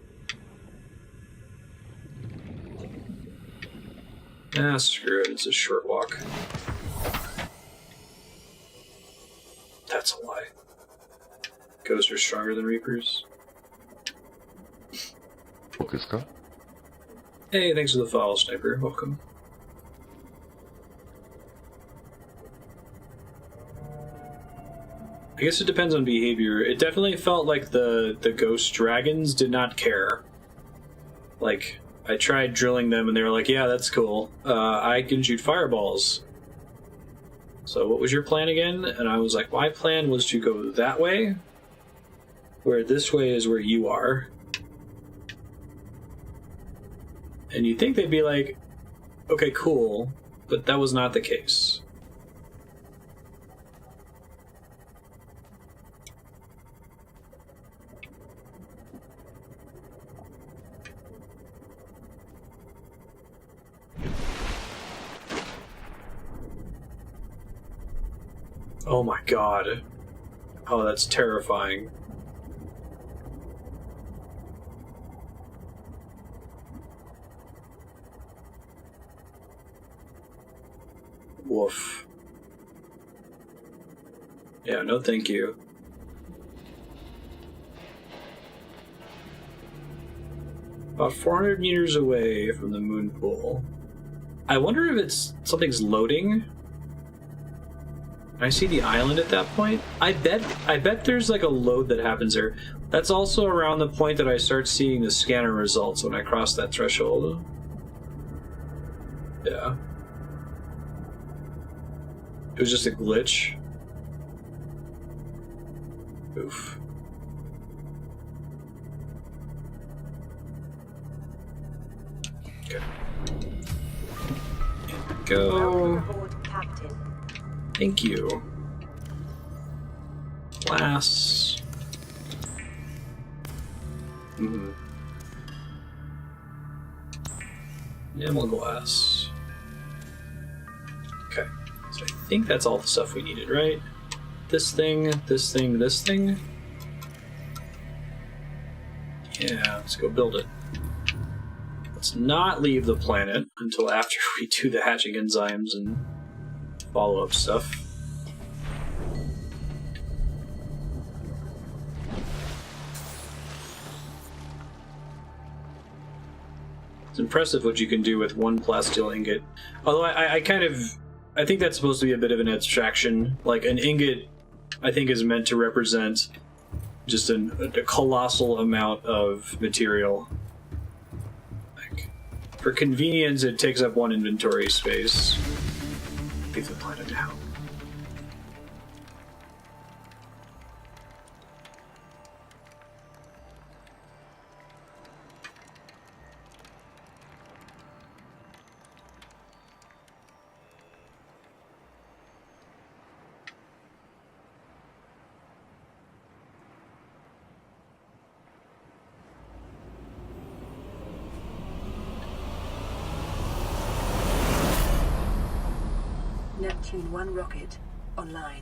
Ah, screw it. It's a short walk. That's a lie. Ghosts are stronger than Reapers. Focus car. Hey, thanks for the follow, Sniper. Welcome. I guess it depends on behavior. It definitely felt like the ghost dragons did not care. Like, I tried drilling them and they were like, yeah, that's cool. I can shoot fireballs. So what was your plan again? And I was like, my plan was to go that way, where this way is where you are. And you'd think they'd be like, okay, cool, but that was not the case. Oh my god. Oh, that's terrifying. Woof. Yeah, no thank you. About 400 meters away from the moon pool. I wonder if something's loading. I see the island at that point. I bet there's like a load that happens there. That's also around the point that I start seeing the scanner results when I cross that threshold. Yeah. It was just a glitch. Oof. Okay. Go. Welcome aboard, Captain. Thank you. Glass. Enamel glass. Okay. So I think that's all the stuff we needed, right? This thing, this thing, this thing. Yeah, let's go build it. Let's not leave the planet until after we do the hatching enzymes and follow-up stuff. It's impressive what you can do with one plasteel ingot. Although I think that's supposed to be a bit of an abstraction. Like, an ingot, I think, is meant to represent just a colossal amount of material. Like, for convenience, it takes up one inventory space. Leave the planet down. Neptune 1 rocket online.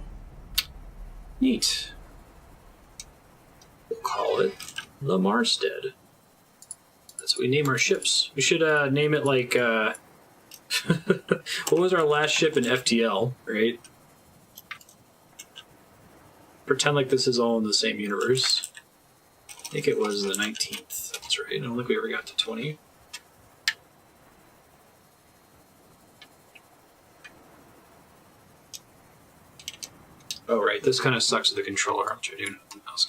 Neat. We'll call it the Marstead. That's what we name our ships. We should name it like, what was our last ship in FTL, right? Pretend like this is all in the same universe. I think it was the 19th. That's right. I don't think we ever got to 20. Oh, right. This kind of sucks with the controller. I'm trying to do nothing else.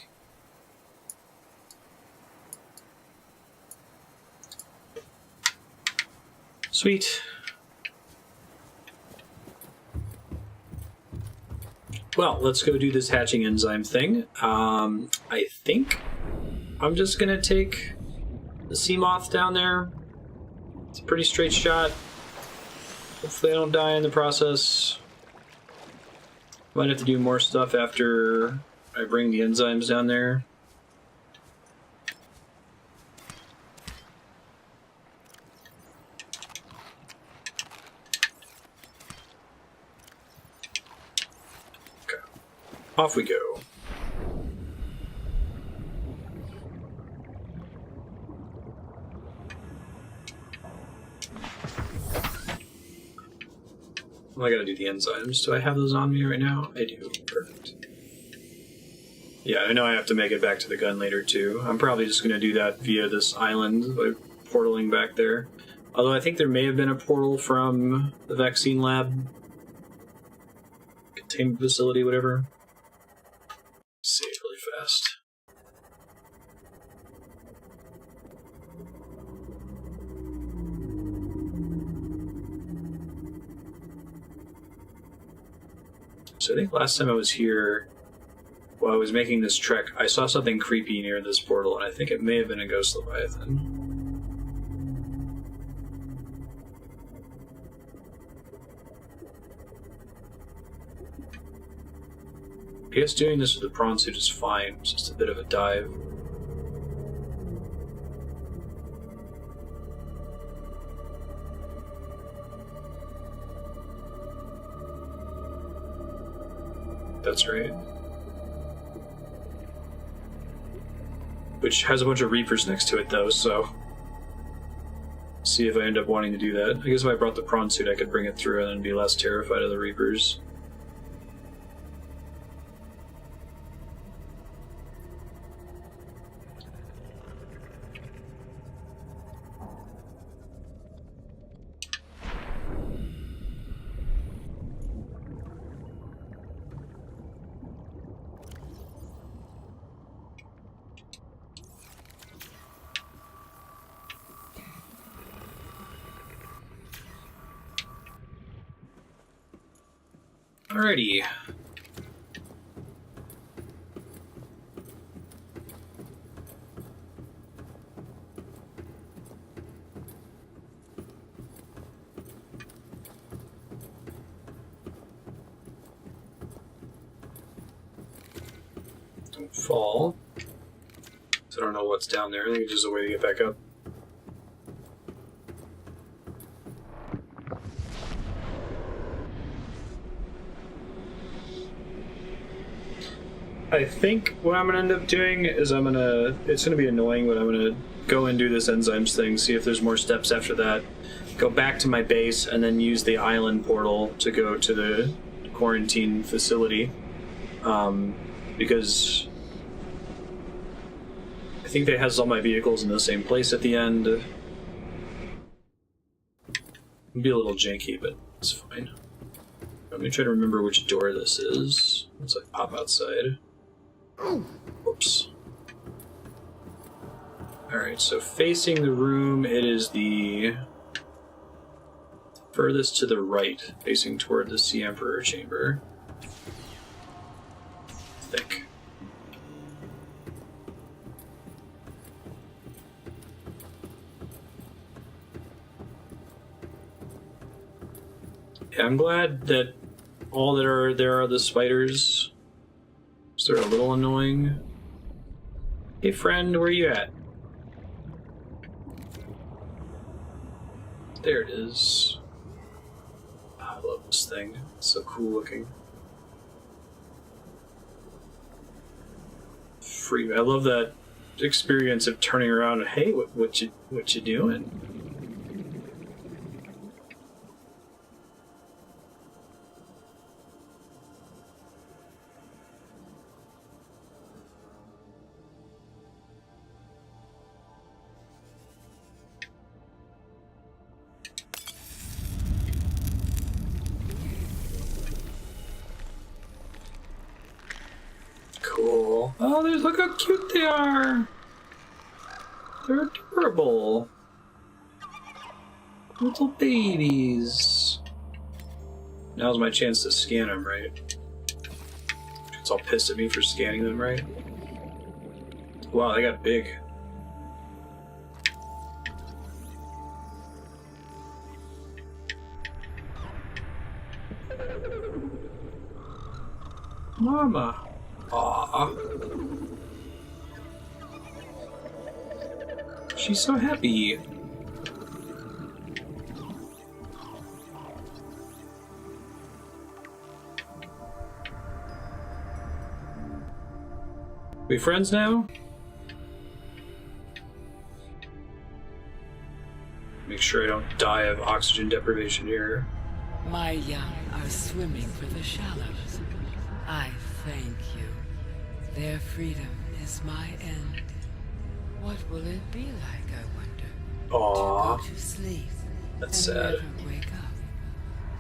Sweet. Well, let's go do this hatching enzyme thing. I think I'm just going to take the Seamoth down there. It's a pretty straight shot. Hopefully I don't die in the process. Might have to do more stuff after I bring the enzymes down there. Okay. Off we go. Well, I gotta do the enzymes. Do I have those on me right now? I do. Perfect. Yeah, I know I have to make it back to the gun later, too. I'm probably just gonna do that via this island, by portaling back there. Although I think there may have been a portal from the vaccine lab. Containment facility, whatever. Save really fast. So I think last time I was here, while I was making this trek, I saw something creepy near this portal, and I think it may have been a ghost leviathan. I guess doing this with the prawn suit is fine, it's just a bit of a dive. That's right. which has a bunch of Reapers next to it, though, so... See if I end up wanting to do that. I guess if I brought the prawn suit, I could bring it through and then be less terrified of the Reapers. Alrighty. Don't fall. So I don't know what's down there. I think it's just a way to get back up. I think what I'm gonna end up doing is it's gonna be annoying, but I'm gonna go and do this enzymes thing, see if there's more steps after that, go back to my base, and then use the island portal to go to the quarantine facility. Because I think they has all my vehicles in the same place at the end. It'll be a little janky, but it's fine. Let me try to remember which door this is once I pop outside. Whoops. Alright, so facing the room, it is the furthest to the right, facing toward the Sea Emperor chamber. I think. Yeah, I'm glad that all that are there are the spiders. So they're a little annoying. Hey friend, where you at? There it is. I love this thing. It's so cool looking. Free. I love that experience of turning around and hey, what you doing? Cool. Oh, look how cute they are. They're adorable. Little babies. Now's my chance to scan them, right? It's all pissed at me for scanning them, right? Wow, they got big. Mama. Aww. She's so happy. We friends now? Make sure I don't die of oxygen deprivation here. My young are swimming for the shallows. I thank you. Their freedom is my end. What will it be like, I wonder? Aww. To go to sleep. That's and sad. Never wake up.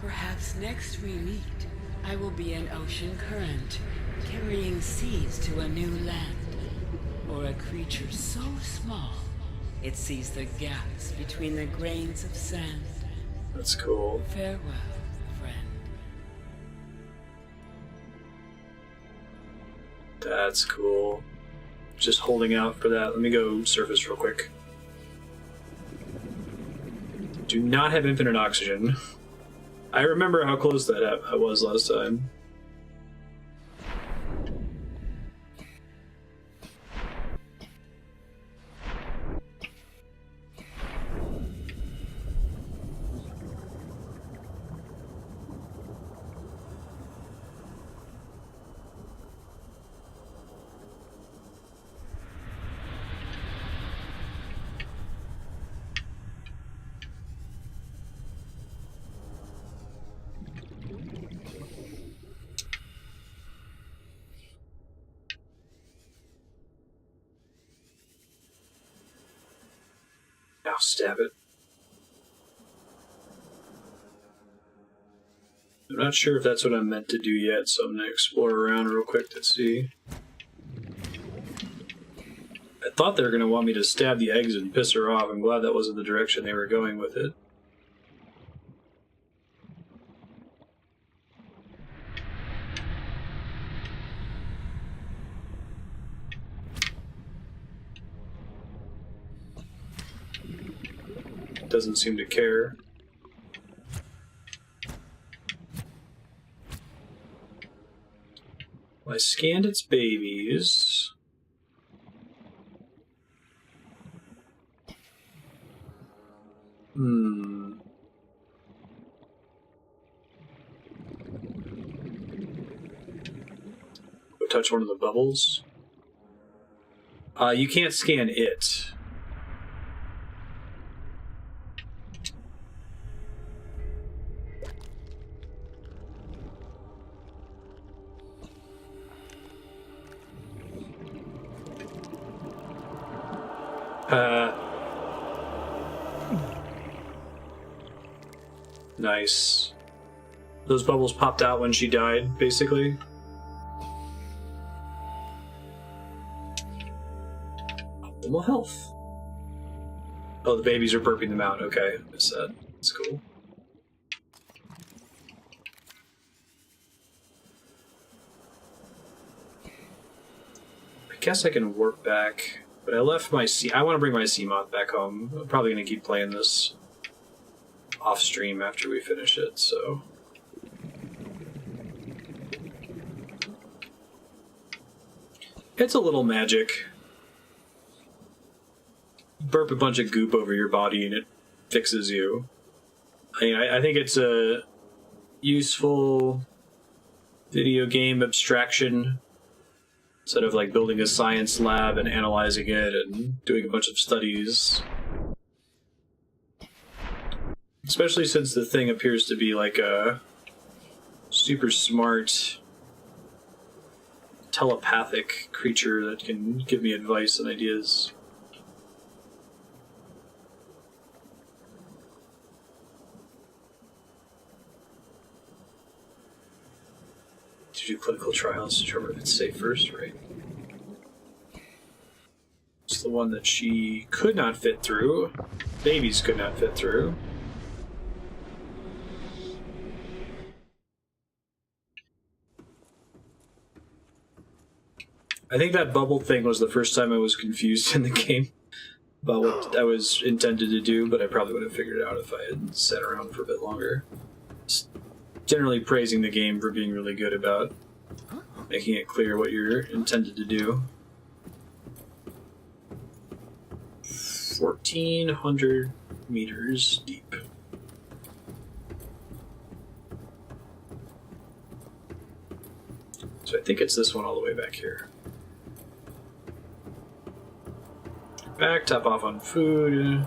Perhaps next we meet, I will be an ocean current, carrying seeds to a new land. Or a creature so small, it sees the gaps between the grains of sand. That's cool. Farewell, friend. That's cool. Just holding out for that. Let me go surface real quick. Do not have infinite oxygen. I remember how close that I was last time. Now stab it. I'm not sure if that's what I'm meant to do yet, so I'm going to explore around real quick to see. I thought they were going to want me to stab the eggs and piss her off. I'm glad that wasn't the direction they were going with it. Doesn't seem to care. I scanned its babies. Go touch one of the bubbles. You can't scan it. Nice. Those bubbles popped out when she died, basically. Optimal health. Oh, the babies are burping them out. Okay, I missed that. That's cool. I guess I can warp back. But I left my I want to bring my Seamoth back home. I'm probably going to keep playing this off stream after we finish it, so. It's a little magic. Burp a bunch of goop over your body and it fixes you. I think it's a useful video game abstraction. Instead of like building a science lab and analyzing it and doing a bunch of studies. Especially since the thing appears to be like a super smart telepathic creature that can give me advice and ideas. To do clinical trials to determine if it's safe first, right? It's the one that she could not fit through. Babies could not fit through. I think that bubble thing was the first time I was confused in the game about what I was intended to do, but I probably would have figured it out if I had sat around for a bit longer. Generally praising the game for being really good about making it clear what you're intended to do. 1,400 meters deep. So I think it's this one all the way back here. Back, top off on food,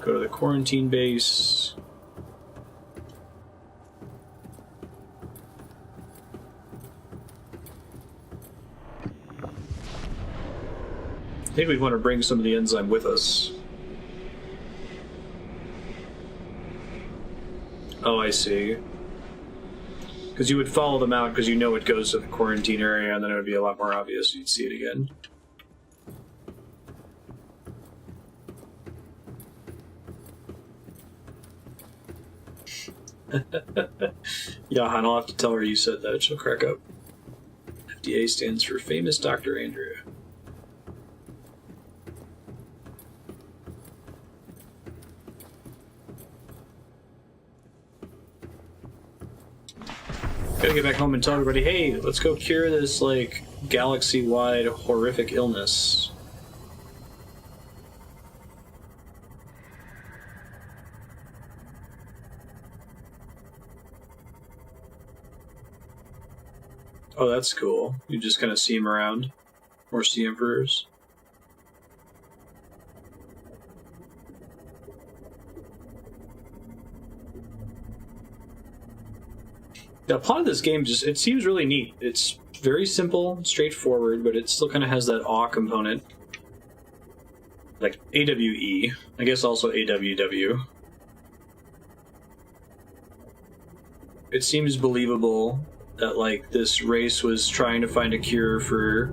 go to the quarantine base. I think we'd want to bring some of the enzyme with us. Oh, I see. Because you would follow them out because you know it goes to the quarantine area, and then it would be a lot more obvious you'd see it again. Yeah, Han, I'll have to tell her you said that. She'll crack up. FDA stands for Famous Dr. Andrew. Gotta get back home and tell everybody, hey, let's go cure this, like, galaxy-wide horrific illness. Oh, that's cool. You just kind of see him around. More Sea Emperors. The plot of this game just, it seems really neat. It's very simple, straightforward, but it still kind of has that awe component. like AWE, I guess also AWW. It seems believable that like this race was trying to find a cure for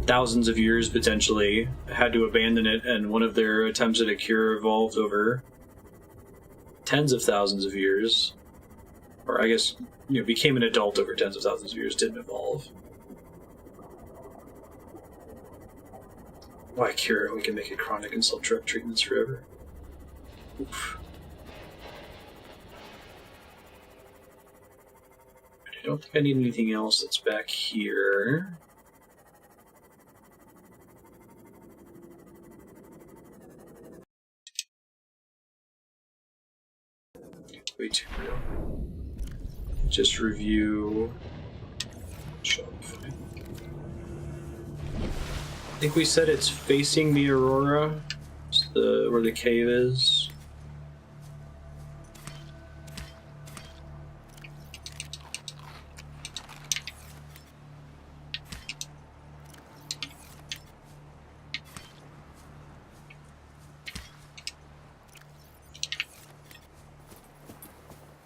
thousands of years potentially, had to abandon it, and one of their attempts at a cure evolved over tens of thousands of years. Or I guess, became an adult over tens of thousands of years, didn't evolve. Why cure? We can make it chronic and sell drug treatments forever. Oof. I don't think I need anything else that's back here. Way too real. Just review. Shall be fine. I think we said it's facing the Aurora. It's where the cave is.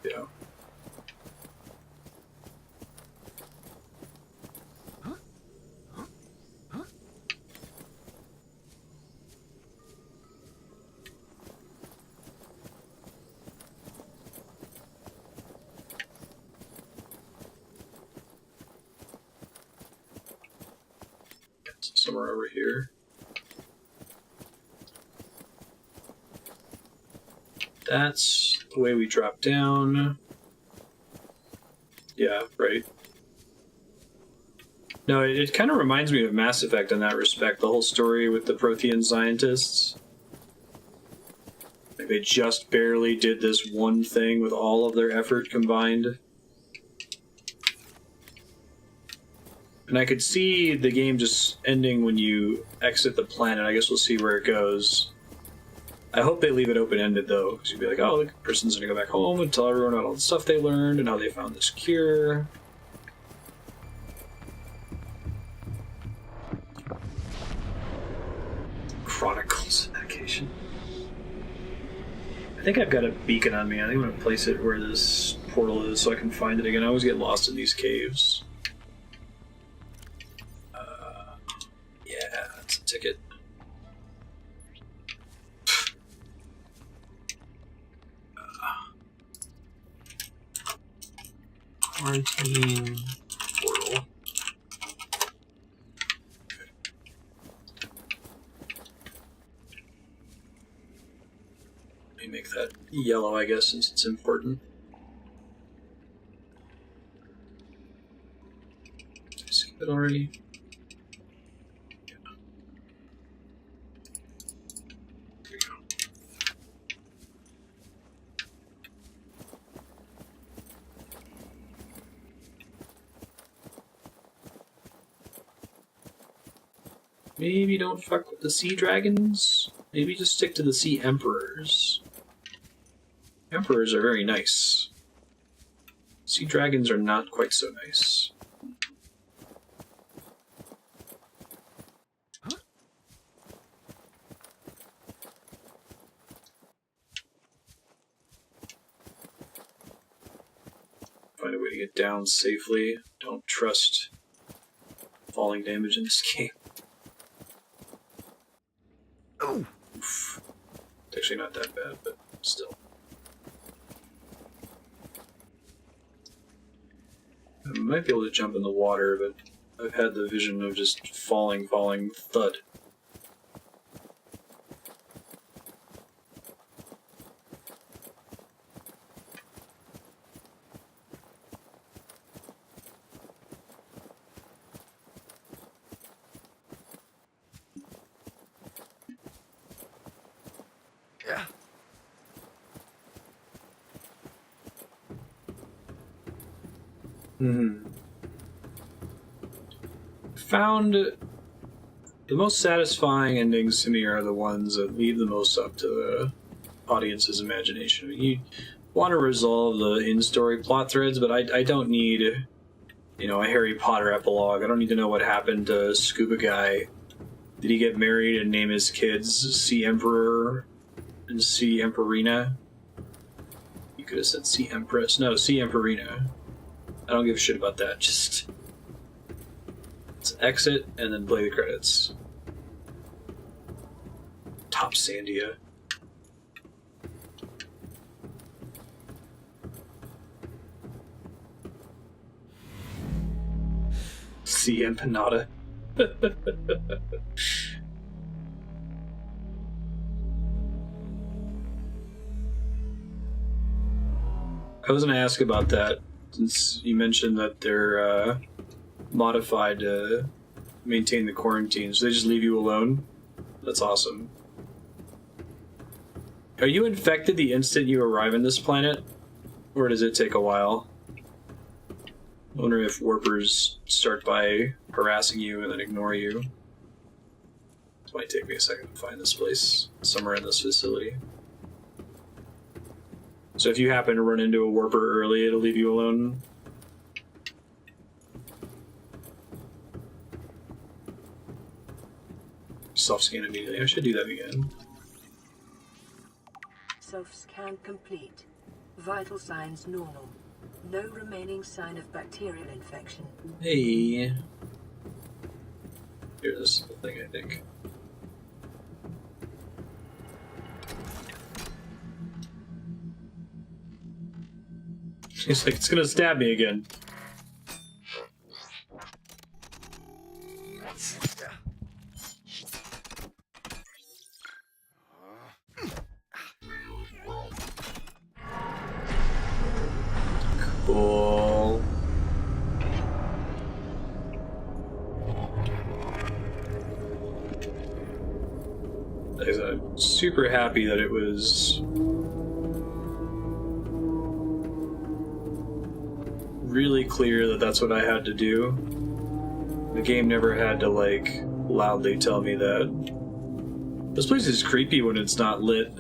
Yeah. Somewhere over here. That's the way we drop down. Yeah, right. No, it kind of reminds me of Mass Effect in that respect, the whole story with the Prothean scientists. Like they just barely did this one thing with all of their effort combined. And I could see the game just ending when you exit the planet. I guess we'll see where it goes. I hope they leave it open-ended, though, because you'd be like, oh, the person's gonna go back home and tell everyone about all the stuff they learned and how they found this cure. Chronicles medication. I think I've got a beacon on me. I think I'm gonna place it where this portal is so I can find it again. I always get lost in these caves. Yeah, that's a ticket. Quarantine portal. Let me make that yellow, I guess, since it's important. Did I see it already? Maybe don't fuck with the sea dragons. Maybe just stick to the sea emperors. Emperors are very nice. Sea dragons are not quite so nice. Find a way to get down safely. Don't trust falling damage in this game. Oof. It's actually not that bad, but still. I might be able to jump in the water, but I've had the vision of just falling, thud. Found the most satisfying endings to me are the ones that leave the most up to the audience's imagination. You want to resolve the in-story plot threads, but I don't need, a Harry Potter epilogue. I don't need to know what happened to Scuba Guy, Did he get married and name his kids Sea Emperor and Sea Emperina? You could have said Sea Empress. No, Sea Emperina. I don't give a shit about that. Just let's exit and then play the credits. Top Sandia. Sea Empanada. I was going to ask about that, since you mentioned that they're modified to maintain the quarantine. So they just leave you alone? That's awesome. Are you infected the instant you arrive in this planet? Or does it take a while? I wonder if warpers start by harassing you and then ignore you. It might take me a second to find this place, somewhere in this facility. So if you happen to run into a warper early, it'll leave you alone. Self-scan immediately. I should do that again. Self-scan complete. Vital signs normal. No remaining sign of bacterial infection. Hey. Here's this little thing, I think. He's like, it's gonna stab me again. Cool. I'm super happy that it was really clear that that's what I had to do. The game never had to, like, loudly tell me that. This place is creepy when it's not lit.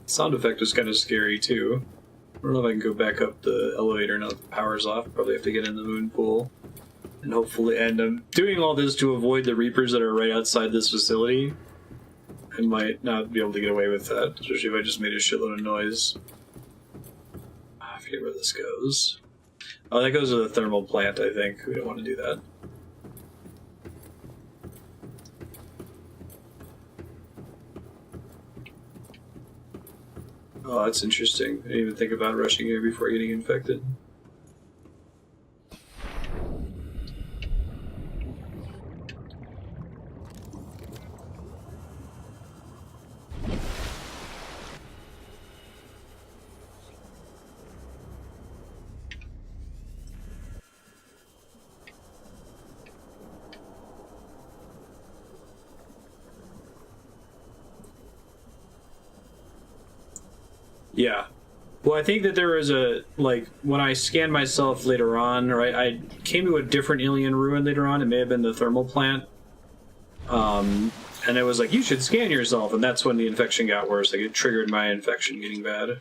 Sound effect was kind of scary, too. I don't know if I can go back up the elevator now that the power's off. Probably have to get in the moon pool. And hopefully, and I'm doing all this to avoid the Reapers that are right outside this facility. I might not be able to get away with that, especially if I just made a shitload of noise. I forget where this goes. Oh, that goes to the thermal plant, I think. We don't want to do that. Oh, that's interesting. I didn't even think about rushing here before getting infected. Yeah. Well, I think that there was a, like, when I scanned myself later on, or I came to a different alien ruin later on, it may have been the thermal plant, and it was like, you should scan yourself, and that's when the infection got worse. Like, it triggered my infection getting bad.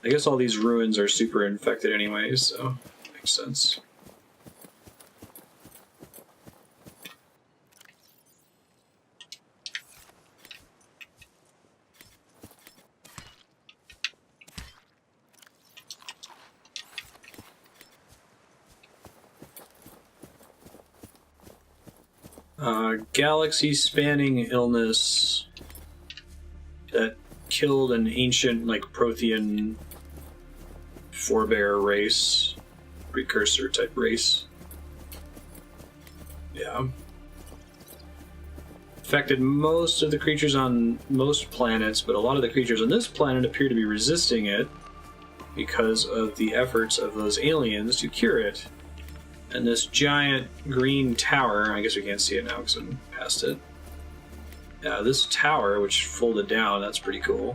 I guess all these ruins are super infected anyway, so makes sense. Galaxy-spanning illness that killed an ancient, like, Prothean forebear race, precursor type race. Yeah. Affected most of the creatures on most planets, but a lot of the creatures on this planet appear to be resisting it because of the efforts of those aliens to cure it. And this giant green tower, I guess we can't see it now because I'm past it. Yeah, this tower, which folded down, that's pretty cool,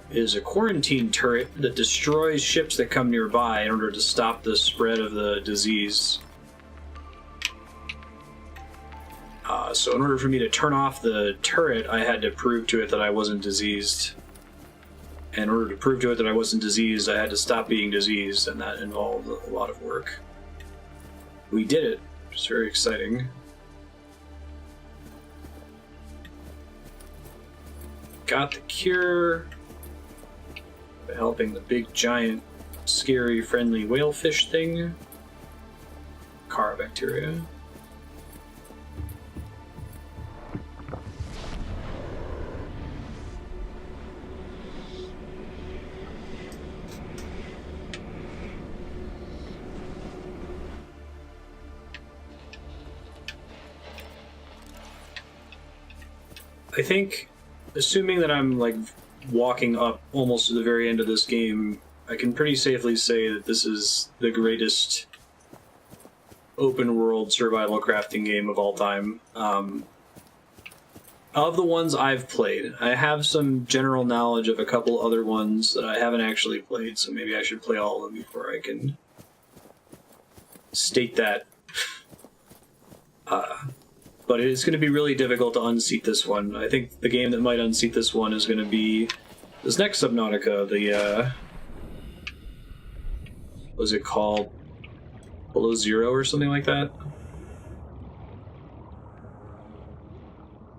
is a quarantine turret that destroys ships that come nearby in order to stop the spread of the disease. So in order for me to turn off the turret, I had to prove to it that I wasn't diseased. And in order to prove to it that I wasn't diseased, I had to stop being diseased, and that involved a lot of work. We did it. which is very exciting. Got the cure by helping the big, giant, scary, friendly whalefish thing. Cara bacteria. I think, assuming that I'm like walking up almost to the very end of this game, I can pretty safely say that this is the greatest open world survival crafting game of all time. Of the ones I've played, I have some general knowledge of a couple other ones that I haven't actually played, so maybe I should play all of them before I can state that. But it's going to be really difficult to unseat this one. I think the game that might unseat this one is going to be this next Subnautica, the, what was it called? Below Zero or something like that?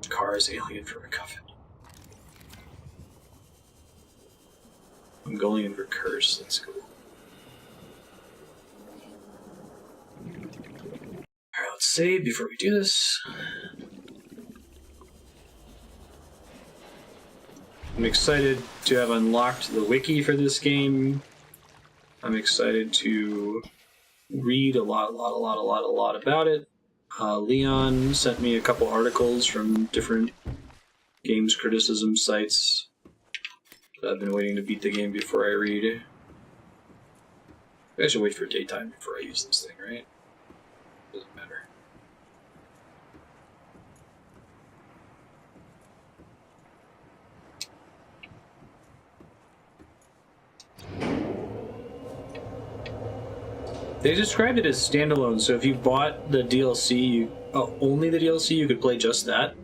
Cars alien from a coven. Mongolian for curse, that's cool. Alright, let's save before we do this. I'm excited to have unlocked the wiki for this game. I'm excited to read a lot about it. Leon sent me a couple articles from different games criticism sites that I've been waiting to beat the game before I read. I should wait for daytime before I use this thing, right? Doesn't matter. They described it as standalone, so if you bought the DLC, only the DLC, you could play just that.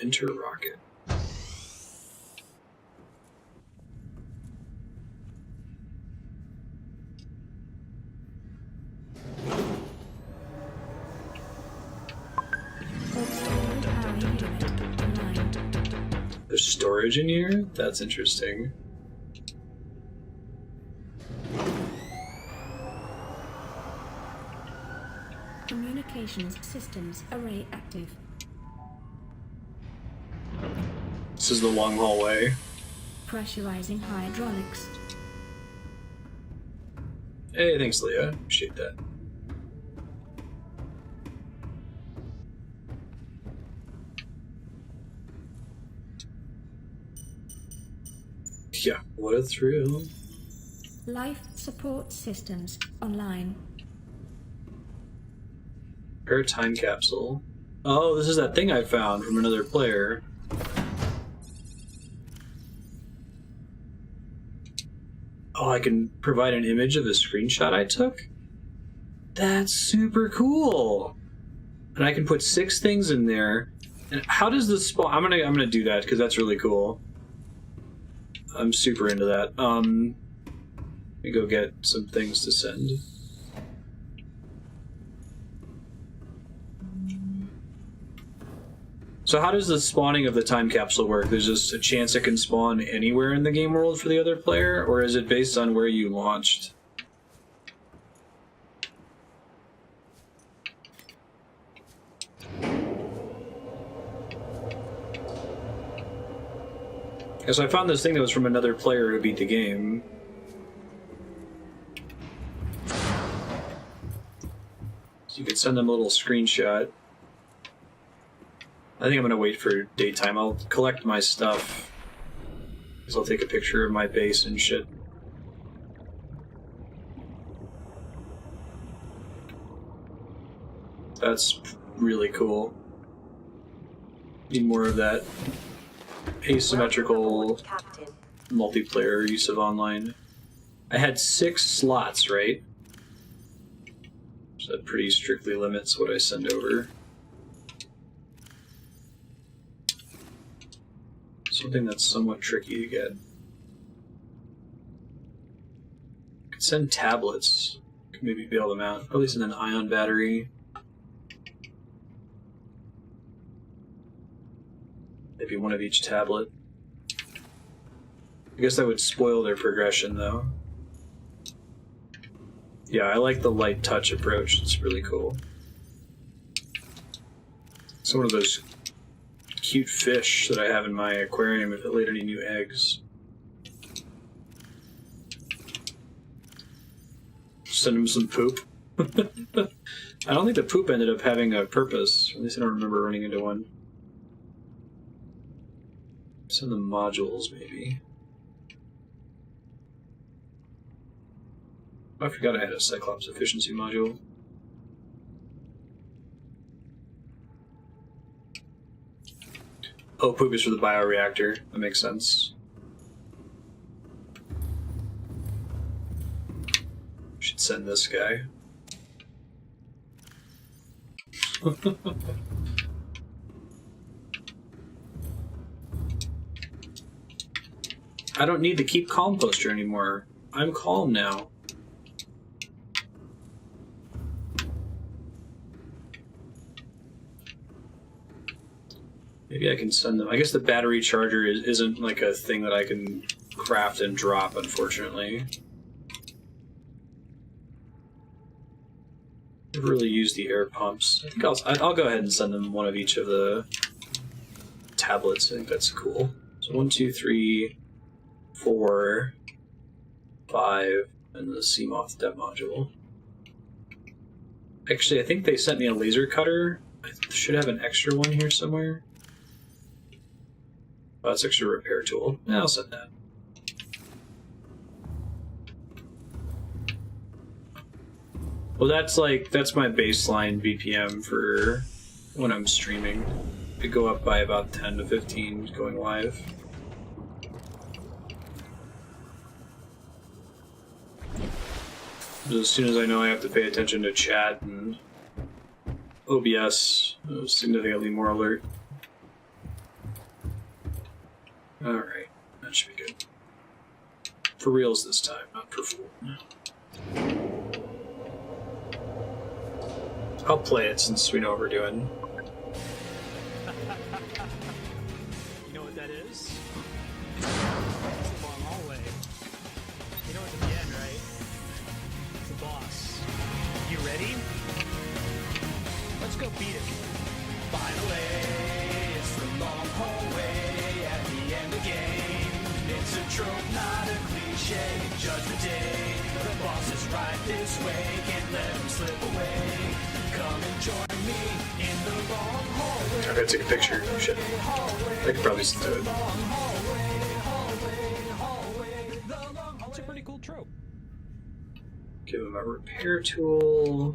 Enter rocket. There's storage in here? That's interesting. Communications systems array active. This is the long hallway. Pressurizing hydraulics. Hey, thanks, Leah. Appreciate that. Yeah, what a thrill. Life support systems online. Repair time capsule. Oh, this is that thing I found from another player. Oh, I can provide an image of a screenshot I took? That's super cool! And I can put 6 things in there. And how does this spawn? I'm gonna do that because that's really cool. I'm super into that. Let me go get some things to send. So how does the spawning of the time capsule work? There's just a chance it can spawn anywhere in the game world for the other player, or is it based on where you launched? So I found this thing that was from another player who beat the game. So you could send them a little screenshot. I think I'm gonna wait for daytime. I'll collect my stuff. Because I'll take a picture of my base and shit. That's really cool. Need more of that asymmetrical multiplayer use of online. I had 6 slots, right? So that pretty strictly limits what I send over. something that's somewhat tricky to get. Could send tablets. Could maybe bail them out. Probably send an ion battery. Maybe one of each tablet. I guess that would spoil their progression, though. Yeah, I like the light touch approach. It's really cool. It's one of those cute fish that I have in my aquarium if it laid any new eggs. Send him some poop. I don't think the poop ended up having a purpose. At least I don't remember running into one. Send the modules, maybe. I forgot I had a Cyclops efficiency module. Oh, poop is for the bioreactor. That makes sense. Should send this guy. I don't need to keep calm poster anymore. I'm calm now. Maybe I can send them. I guess the battery charger isn't like a thing that I can craft and drop, unfortunately. Never really used the air pumps. I think I'll go ahead and send them one of each of the tablets. I think that's cool. So 1, 2, 3, 4, 5, and the CMOTH dep module. Actually, I think they sent me a laser cutter. I should have an extra one here somewhere. Oh, that's extra repair tool. Yeah, I'll send that. Well, that's my baseline BPM for when I'm streaming. It go up by about 10 to 15 going live. As soon as I know I have to pay attention to chat and OBS, I was significantly more alert. Alright, that should be good. For reals this time, not for fool. I'll play it since we know what we're doing. You know what that is? It's a long hallway. You know it's at the end, right? It's the boss. You ready? Let's go beat him. Finally, it's the long hallway at the end of the game. It's a trope, not a cliche. Judgment Day, the boss is right this way. Can't let him slip away. Come and join me in the long hallway. I gotta take a picture. Shit. I could probably do it. It's a pretty cool trope. Give him a repair tool.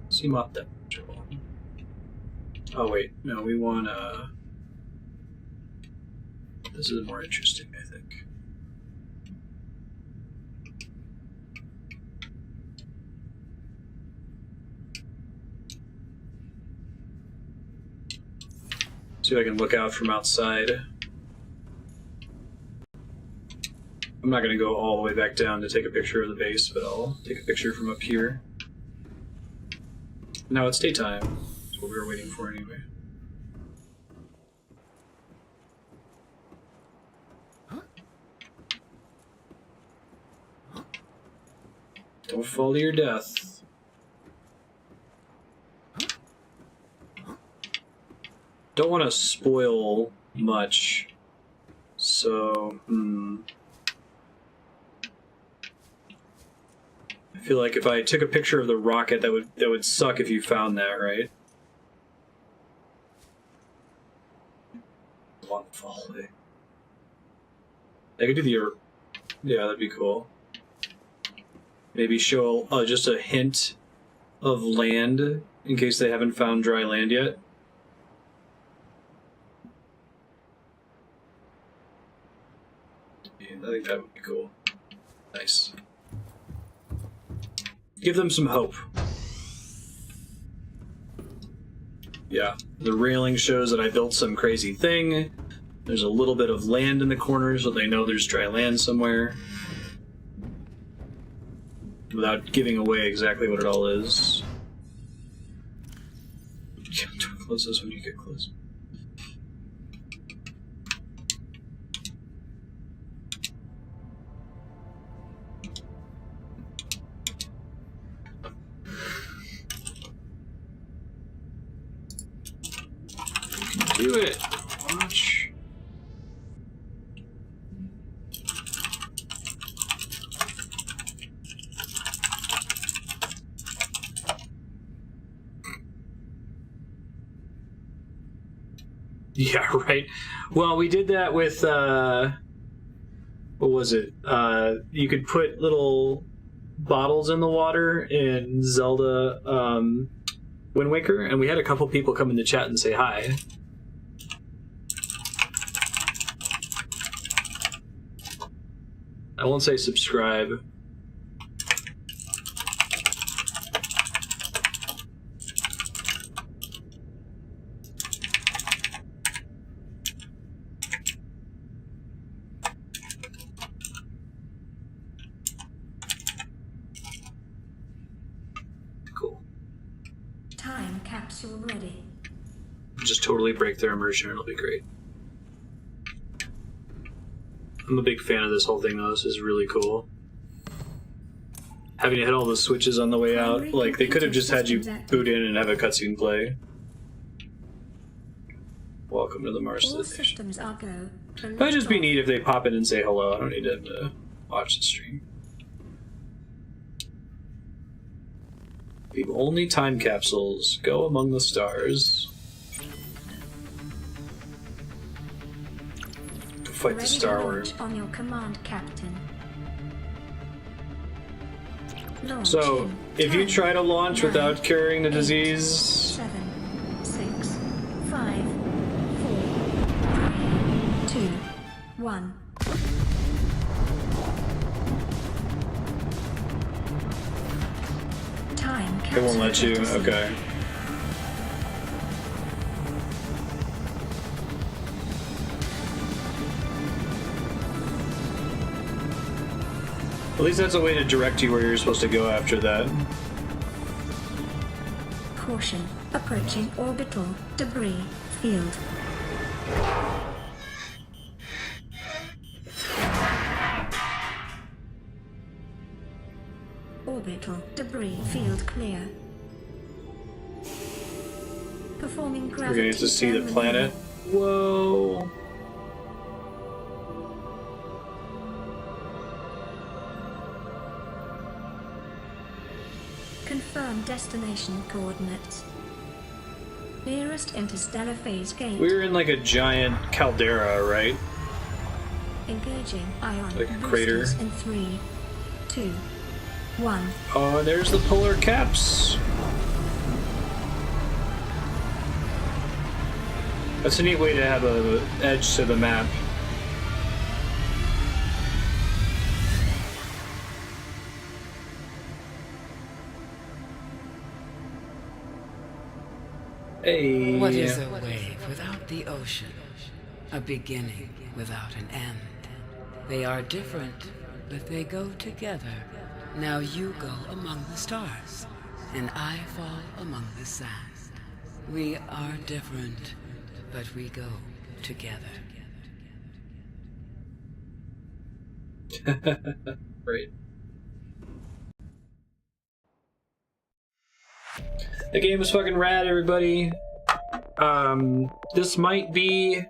CMOTH dep tool. Oh wait, no, we want this is more interesting, I think. See if I can look out from outside. I'm not going to go all the way back down to take a picture of the base, but I'll take a picture from up here. Now it's daytime. That's what we were waiting for anyway. Don't fall to your death. Don't want to spoil much, so I feel like if I took a picture of the rocket, that would suck if you found that, right? Long fall. I could do the yeah, that'd be cool. Maybe show just a hint of land in case they haven't found dry land yet. I think that would be cool. Nice. Give them some hope. Yeah, the railing shows that I built some crazy thing. There's a little bit of land in the corner, so they know there's dry land somewhere. Without giving away exactly what it all is. Don't close this when you get close. Do it! Watch. Yeah, right. Well, we did that with, what was it? You could put little bottles in the water in Zelda, Wind Waker, and we had a couple people come in the chat and say hi. I won't say subscribe. Cool. Time capsule ready. Just totally break their immersion, it'll be great. I'm a big fan of this whole thing, though. This is really cool. Having to hit all the switches on the way out, like, they could have just had you boot in and have a cutscene play. Welcome to the Marstead. All systems are go. It would just be neat if they pop in and say hello. I don't need them to watch the stream. Leave only time capsules. Go among the stars. Fight the Star Wars. On your command, Captain. Launch So, if you try to launch 9, without curing the 8, disease... 7, 6, 5, 4, 3, 2, 1. Time It won't let you? capsule Okay. At least that's a way to direct you where you're supposed to go after that. Caution. Approaching orbital debris field. Orbital debris field clear. Performing We're gravity. gonna get to see the planet. Whoa. Confirm destination coordinates. Nearest interstellar phase gate. We're in like a giant caldera, right? Engaging ion Like a crater. boosters in 3, 2, 1. Oh, and there's the polar caps. That's a neat way to have an edge to the map. Hey. What is a wave without the ocean? A beginning without an end. They are different, but they go together. Now you go among the stars, and I fall among the sand. We are different, but we go together. Right. The game is fucking rad, everybody. This might be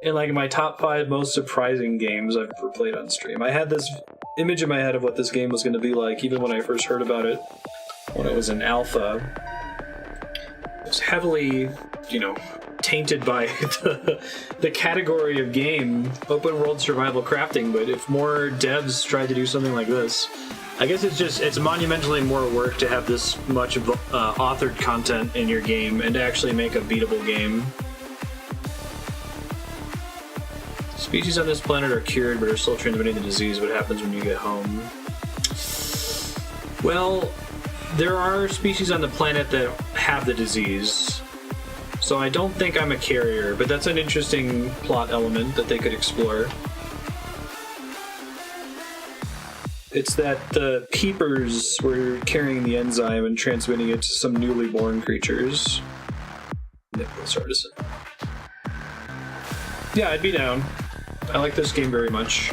in like my top 5 most surprising games I've ever played on stream. I had this image in my head of what this game was going to be like, even when I first heard about it, when it was in alpha. It was heavily, you know, tainted by the category of game, open world survival crafting, but if more devs tried to do something like this, I guess it's monumentally more work to have this much authored content in your game and to actually make a beatable game. Species on this planet are cured but are still transmitting the disease. What happens when you get home? Well, there are species on the planet that have the disease. So I don't think I'm a carrier, but that's an interesting plot element that they could explore. It's that the peepers were carrying the enzyme and transmitting it to some newly born creatures. Nicholas Artisan. Yeah, I'd be down. I like this game very much.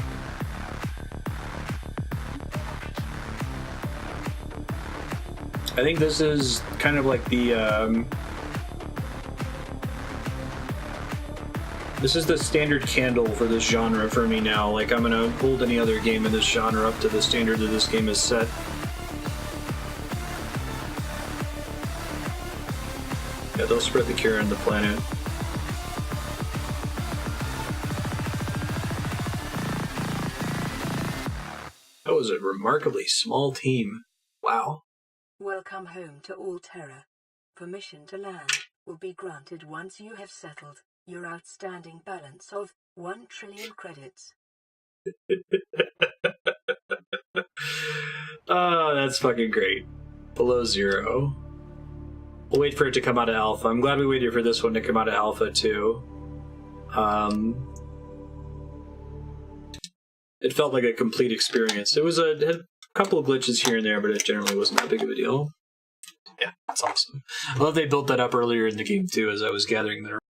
I think this is kind of like the this is the standard candle for this genre for me now. Like, I'm gonna hold any other game in this genre up to the standard that this game is set. Yeah, they'll spread the cure on the planet. That was a remarkably small team. Wow. Welcome home to all Terra. Permission to land will be granted once you have settled your outstanding balance of 1 trillion credits. Oh, that's fucking great. Below 0. We'll wait for it to come out of alpha. I'm glad we waited for this one to come out of alpha too. It felt like a complete experience. It was had a couple of glitches here and there, but it generally wasn't that big of a deal. Yeah, that's awesome. I love they built that up earlier in the game too, as I was gathering their